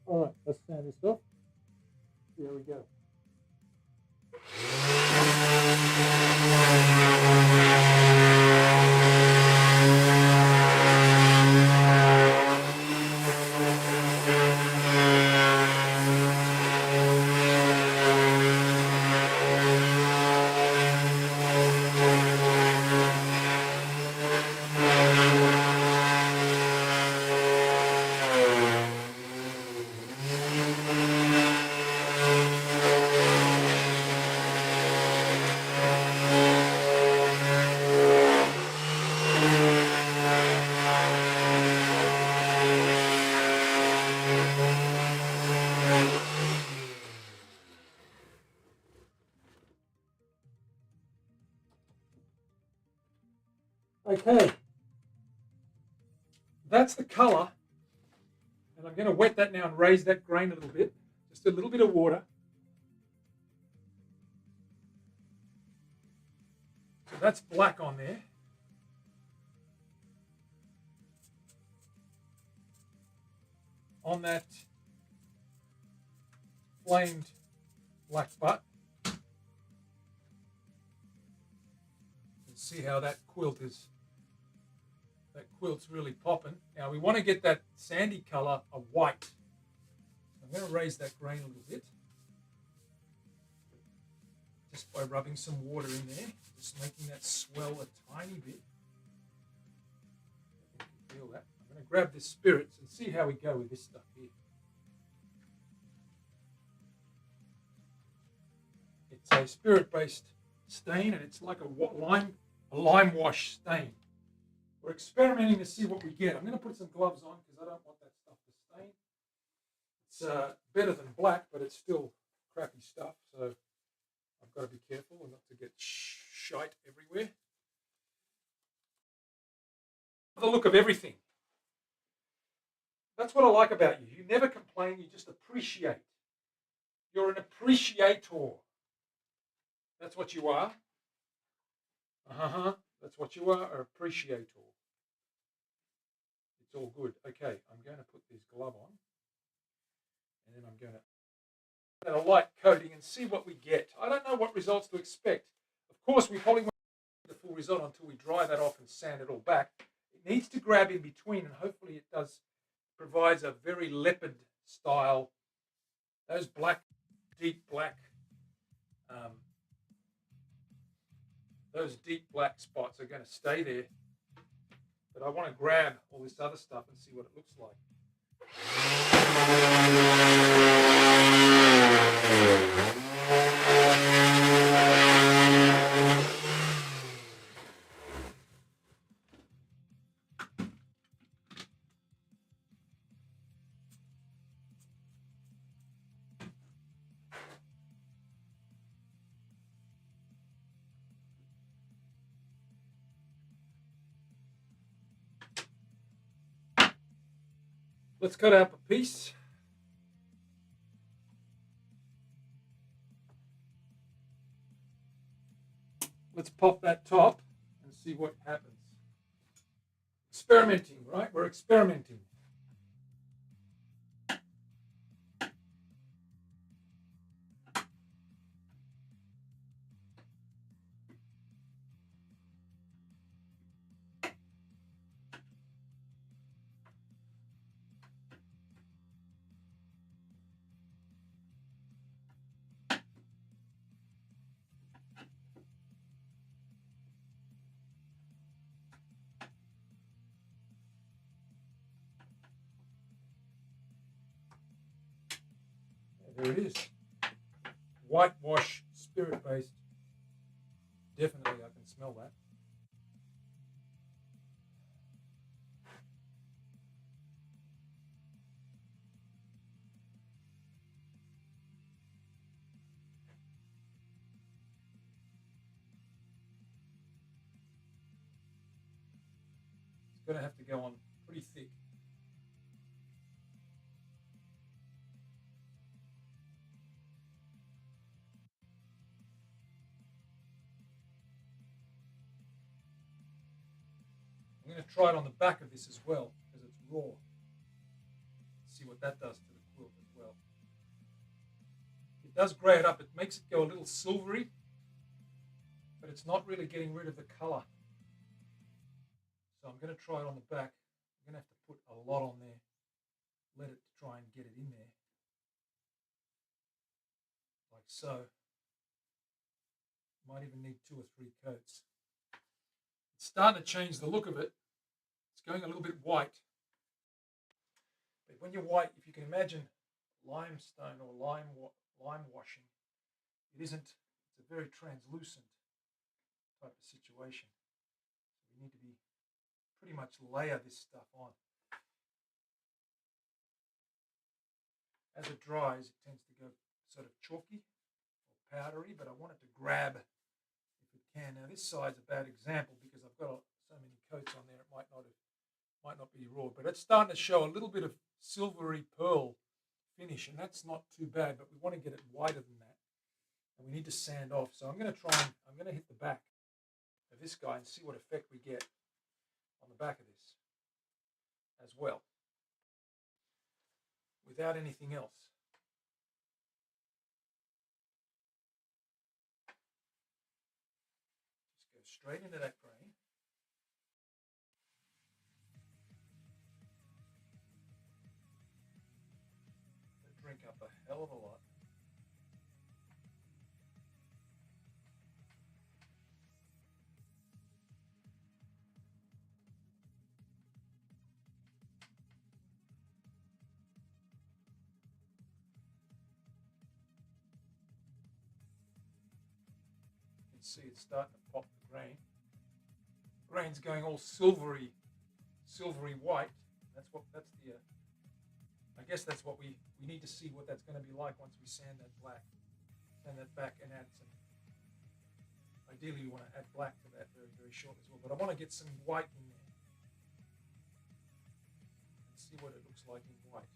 All right, let's sand this off. Here we go. Okay, that's the color, and I'm going to wet that now and raise that grain a little bit, just a little bit of water. So that's black on there. On that flamed black butt. See how that quilt's really popping. Now we want to get that sandy color of white. I'm I'm going to raise that grain a little bit just by rubbing some water in there, just making that swell a tiny bit. I think you can feel that. I'm going to grab this spirits and see how we go with this stuff here. It's a spirit-based stain, and it's like a lime wash stain. We're experimenting to see what we get. I'm going to put some gloves on because I don't want that stuff to stain. It's better than black, but it's still crappy stuff, so I've got to be careful and not to get shite everywhere. The look of everything. That's what I like about you. You never complain, you just appreciate. You're an appreciator. That's what you are. That's what you are, an appreciator. It's all good. Okay, I'm going to put this glove on. And then I'm going to add a light coating and see what we get. I don't know what results to expect. Of course, we probably won't get the full result until we dry that off and sand it all back. It needs to grab in between, and hopefully it does. Provides a very leopard style. Those black, deep black, those deep black spots are going to stay there. But I want to grab all this other stuff and see what it looks like. Let's cut up a piece. Let's pop that top and see what happens. Experimenting, right? We're experimenting. There it is. Whitewash, spirit-based. Definitely, I can smell that. It's going to have to go on pretty thick. I'm going to try it on the back of this as well, because it's raw. See what that does to the quilt as well. It does grey it up. It makes it go a little silvery, but it's not really getting rid of the colour. So I'm going to try it on the back. I'm going to have to put a lot on there. Let it try and get it in there. Like so. Might even need 2 or 3 coats. It's starting to change the look of it. It's going a little bit white. But when you're white, if you can imagine limestone or lime washing, it's a very translucent type of situation. So we need to be pretty much layer this stuff on. As it dries, it tends to go sort of chalky or powdery, but I want it to grab if it can. Now this side's a bad example because I've got so many coats on there, it might not be raw, but it's starting to show a little bit of silvery pearl finish, and that's not too bad, but we want to get it whiter than that, and we need to sand off. So I'm going to hit the back of this guy and see what effect we get on the back of this as well, without anything else. Just go straight into that grain. Drink up see it's starting to pop the grain. The grain's going all silvery white. That's I guess that's what we need to see what that's going to be like once we sand that back and add some. Ideally, we want to add black to that very, very short as well. But I want to get some white in there and see what it looks like in white.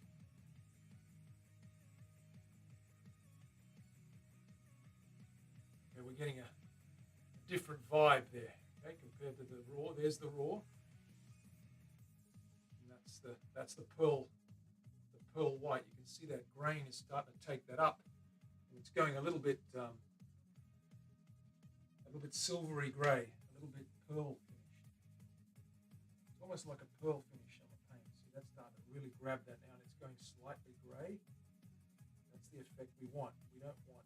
Okay, we're getting a different vibe there, okay, compared to the raw. There's the raw. And that's the pearl white. You can see that grain is starting to take that up. And it's going a little bit silvery grey, a little bit pearl finished. It's almost like a pearl finish on the paint. See, that's starting to really grab that now, and it's going slightly grey. That's the effect we want. We don't want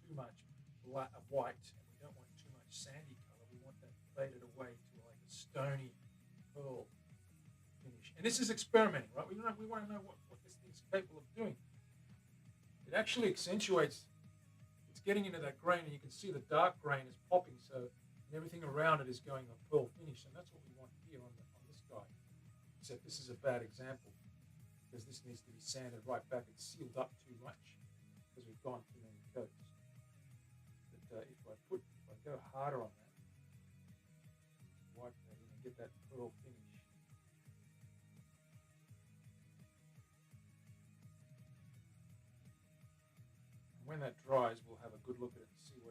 too much black of white, and we don't want too much sandy color. We want that faded away to like a stony pearl finish. And this is experimenting, right? We want to know what this thing's capable of doing. It actually accentuates. Getting into that grain, and you can see the dark grain is popping, so everything around it is going a pearl finish, and that's what we want here on this guy. Except this is a bad example because this needs to be sanded right back. It's sealed up too much because we've gone too many coats. But if I go harder on that, wipe that in and get that pearl finish. When that dries, we'll have a good look at it and see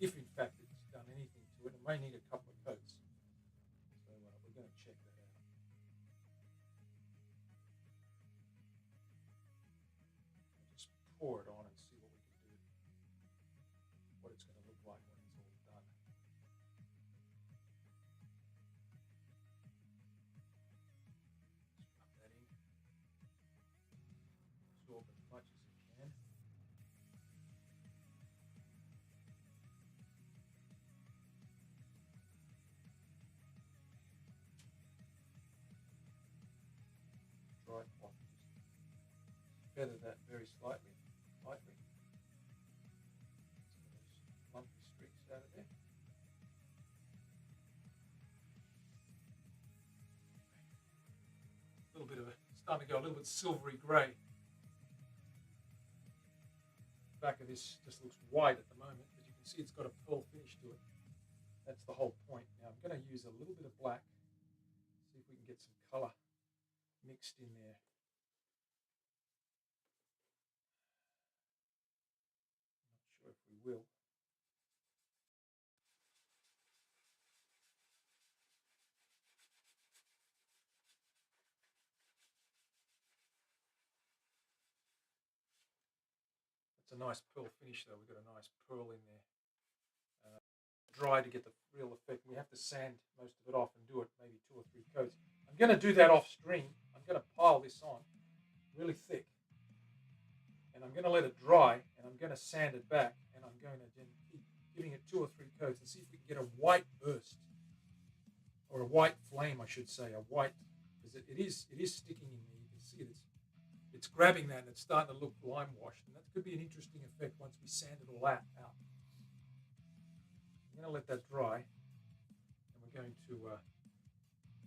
if in fact it's done anything to it. It may need a couple of coats, so we're going to check that out. I'll just pour it on and see what we can do, what it's going to look like when it's all done. Just rub that in, absorb as much as it can. Feather that very lightly. Some of those lumpy streaks out of there. A little bit of starting to go a little bit silvery grey. The back of this just looks white at the moment, but you can see it's got a pearl finish to it. That's the whole point. Now I'm going to use a little bit of black, see if we can get some colour mixed in there. If we will. That's a nice pearl finish though. We've got a nice pearl in there. Dry to get the real effect. We have to sand most of it off and do it maybe 2 or 3 coats. I'm going to do that off stream. I'm going to pile this on really thick. And I'm going to let it dry, and I'm going to sand it back, and I'm going to then keep giving it 2 or 3 coats and see if we can get a white burst, or a white flame, I should say, a white, because it is sticking in there. You can see it's grabbing that, and it's starting to look lime washed, and that could be an interesting effect once we sand it all out. I'm going to let that dry, and we're going to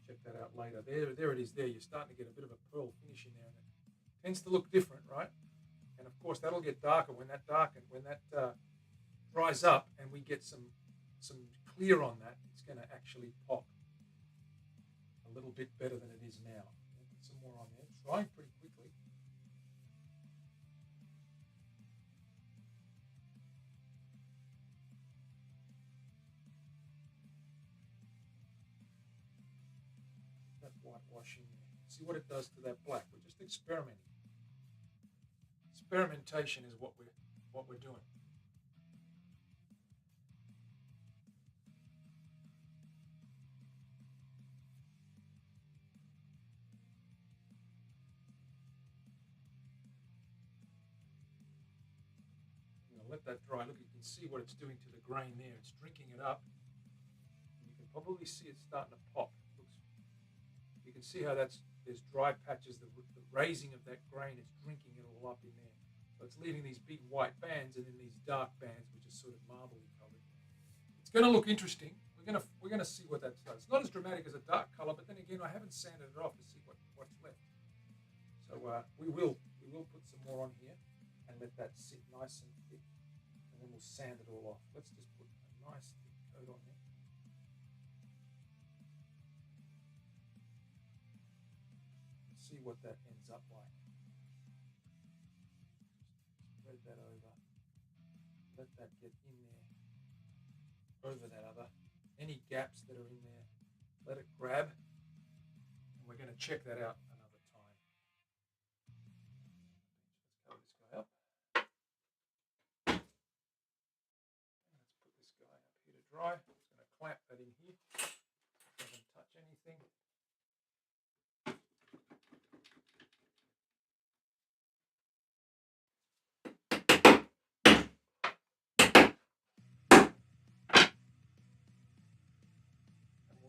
check that out later. There it is. There, you're starting to get a bit of a pearl finish in there, and it tends to look different, right? And of course, that'll get darker when that dries up, and we get some clear on that. It's going to actually pop a little bit better than it is now. Put some more on there. It's drying pretty quickly. That whitewash in there. See what it does to that black. We're just experimenting. Experimentation is what we're doing. Let that dry. Look, you can see what it's doing to the grain there. It's drinking it up. And you can probably see it starting to pop. You can see how there's dry patches. The raising of that grain is drinking it all up in there. So it's leaving these big white bands and then these dark bands, which are sort of marbly colored. It's going to look interesting. We're gonna see what that does. It's not as dramatic as a dark color, but then again, I haven't sanded it off to see what's left. So we will put some more on here and let that sit nice and thick, and then we'll sand it all off. Let's just put a nice thick coat on there. See what that ends up like. Spread that over. Let that get in there. Over that other. Any gaps that are in there, let it grab. And we're going to check that out another time. Let's cover this guy up. And let's put this guy up here to dry. I'm just going to clamp that in here. Doesn't touch anything.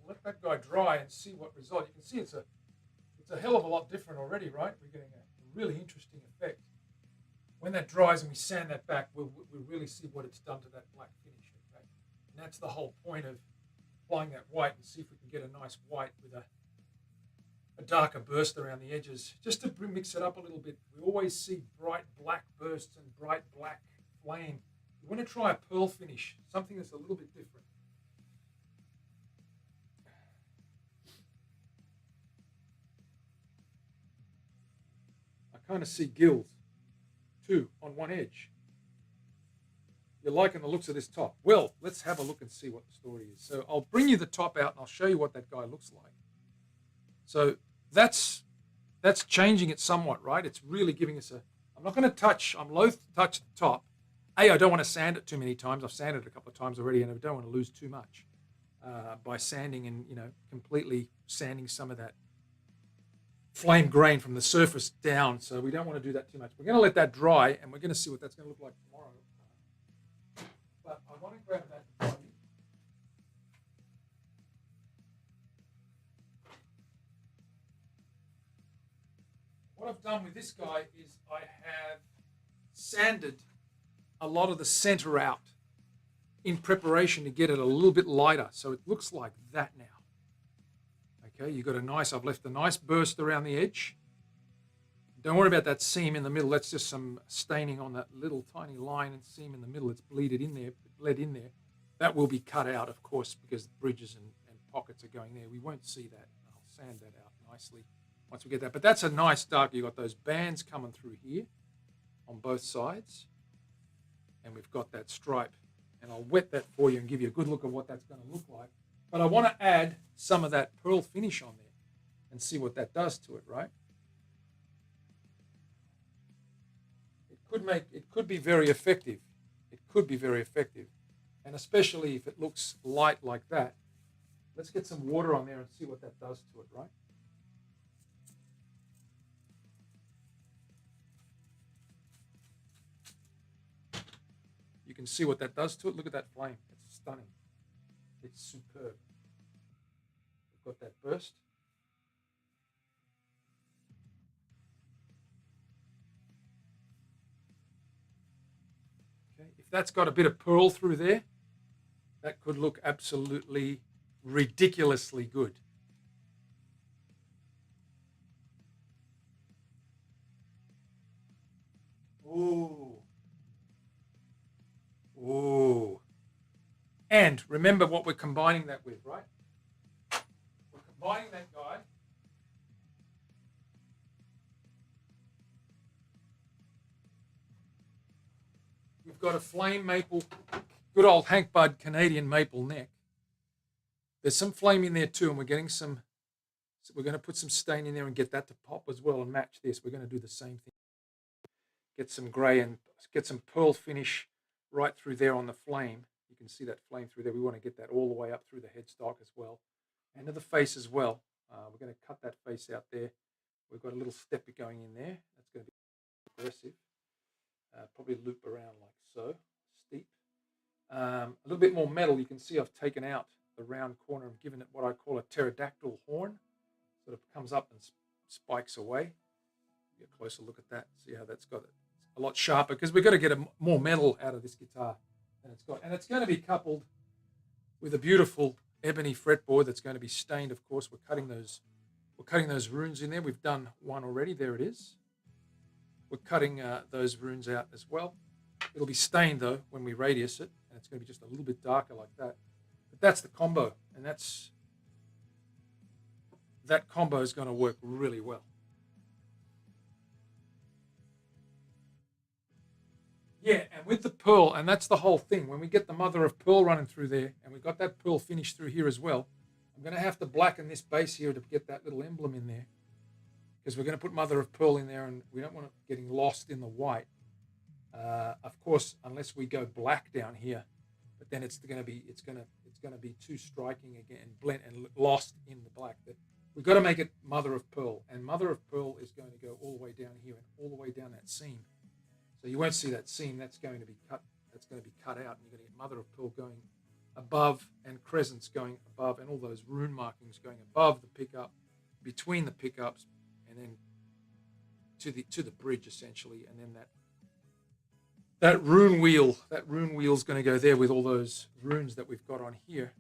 Let that guy dry and see what result. You can see it's a hell of a lot different already, right? We're getting a really interesting effect. When that dries and we sand that back, we'll really see what it's done to that black finish. Okay? And that's the whole point of applying that white, and see if we can get a nice white with a darker burst around the edges, just to mix it up a little bit. We always see bright black bursts and bright black flame. We want to try a pearl finish, something that's a little bit different. I kind of see gills too on one edge. You're liking the looks of this top. Well, let's have a look and see what the story is. So I'll bring you the top out and I'll show you what that guy looks like. So that's changing it somewhat, right? It's really giving us I'm not going to touch, I'm loath to touch the top. I don't want to sand it too many times. I've sanded it a couple of times already, and I don't want to lose too much by sanding and, completely sanding some of that flame grain from the surface down. So we don't want to do that too much. We're going to let that dry, and we're going to see what that's going to look like tomorrow. But I want to grab that body. What I've done with this guy is I have sanded a lot of the center out in preparation to get it a little bit lighter. So it looks like that now. Okay, you've got I've left a nice burst around the edge. Don't worry about that seam in the middle. That's just some staining on that little tiny line and seam in the middle. It's bled in there. That will be cut out, of course, because bridges and pockets are going there. We won't see that. I'll sand that out nicely once we get that. But that's a nice dark. You've got those bands coming through here on both sides. And we've got that stripe. And I'll wet that for you and give you a good look at what that's going to look like. But I want to add some of that pearl finish on there and see what that does to it, right? It could be very effective. It could be very effective. And especially if it looks light like that. Let's get some water on there and see what that does to it, right? You can see what that does to it. Look at that flame. It's stunning. It's superb. We've got that burst. Okay, if that's got a bit of pearl through there, that could look absolutely ridiculously good. Ooh. Ooh. And remember what we're combining that with, right? We're combining that guy we've got a flame maple, good old Hank Bud Canadian maple neck. There's some flame in there too, and we're getting some, so we're going to put some stain in there and get that to pop as well and match this. We're going to do the same thing. Get some grey and get some pearl finish right through there on the flame. You can see that flame through there. We want to get that all the way up through the headstock as well, and to the face as well. We're going to cut that face out there. We've got a little step going in there. That's going to be aggressive. Probably loop around like so, steep. A little bit more metal. You can see I've taken out the round corner and given it what I call a pterodactyl horn. Sort of comes up and spikes away. Get a closer look at that. See how that's got it. A lot sharper because we've got to get more metal out of this guitar than it's going to be coupled with a beautiful ebony fretboard that's going to be stained. Of course, we're cutting those runes in there. We've done one already. There it is. We're cutting those runes out as well. It'll be stained though when we radius it, and it's going to be just a little bit darker like that. But that's the combo, and that combo is going to work really well. Yeah, and with the pearl, and that's the whole thing. When we get the mother of pearl running through there, and we've got that pearl finished through here as well, I'm going to have to blacken this base here to get that little emblem in there, because we're going to put mother of pearl in there, and we don't want it getting lost in the white. Of course, unless we go black down here, but then it's going to be too striking again, and blend and lost in the black. We've got to make it mother of pearl, and mother of pearl is going to go all the way down here and all the way down that seam. So you won't see that seam. That's going to be cut. That's going to be cut out, and you're going to get mother of pearl going above, and crescents going above, and all those rune markings going above the pickup, between the pickups, and then to the bridge essentially, and then that rune wheel's going to go there with all those runes that we've got on here.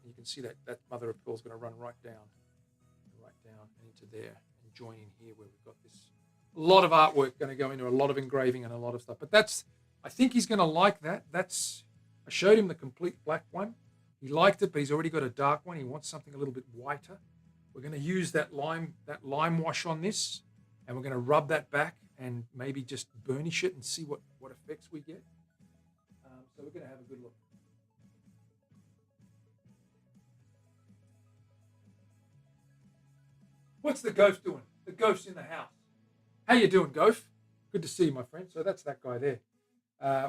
You can see that mother of pearl is going to run right down and into there and join in here where we've got this. A lot of artwork going to go into a lot of engraving and a lot of stuff. But I think he's going to like that. I showed him the complete black one. He liked it, but he's already got a dark one. He wants something a little bit whiter. We're going to use that lime wash on this, and we're going to rub that back and maybe just burnish it and see what effects we get. So we're going to have a good look. What's the ghost doing? The ghost's in the house. How you doing, Goph? Good to see you, my friend. So that's that guy there.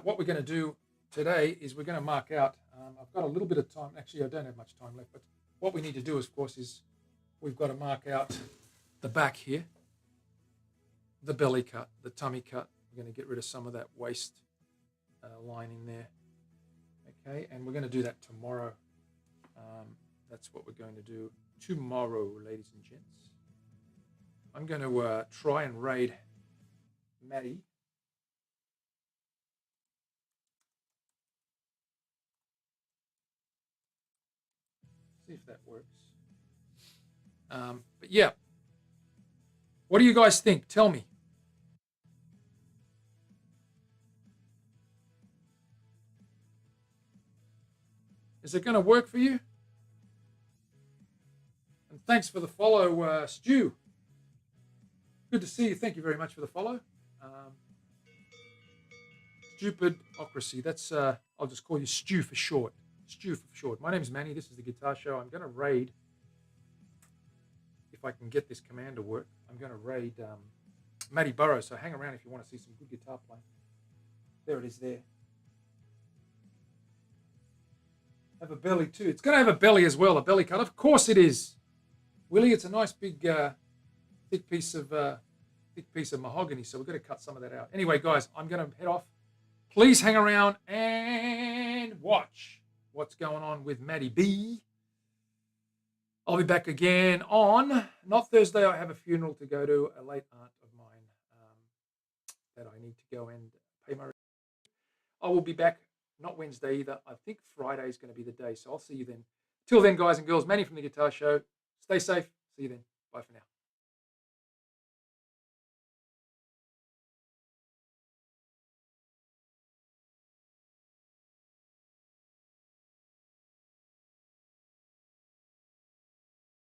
What we're going to do today is we're going to mark out. I've got a little bit of time. Actually, I don't have much time left. But what we need to do, of course, is we've got to mark out the back here, the belly cut, the tummy cut. We're going to get rid of some of that waist line in there. Okay, and we're going to do that tomorrow. That's what we're going to do tomorrow, ladies and gents. I'm going to try and raid Maddie. See if that works. But yeah, what do you guys think? Tell me. Is it going to work for you? And thanks for the follow, Stu. Good to see you. Thank you very much for the follow. Stupidocracy. That's I'll just call you Stu for short. Stu for short. My name is Manny. This is the Guitar Show. I'm going to raid, if I can get this command to work, I'm going to raid Matty Burrows. So hang around if you want to see some good guitar playing. There it is there. Have a belly too. It's going to have a belly as well, a belly cut. Of course it is. Willie, it's a nice big thick piece of mahogany, so we're going to cut some of that out. Anyway, guys, I'm going to head off. Please hang around and watch what's going on with Maddie B. I'll be back again on, not Thursday. I have a funeral to go to, a late aunt of mine that I need to go and pay my. I will be back, not Wednesday either. I think Friday is going to be the day, so I'll see you then. Till then, guys and girls, Manny from the Guitar Show. Stay safe. See you then. Bye for now.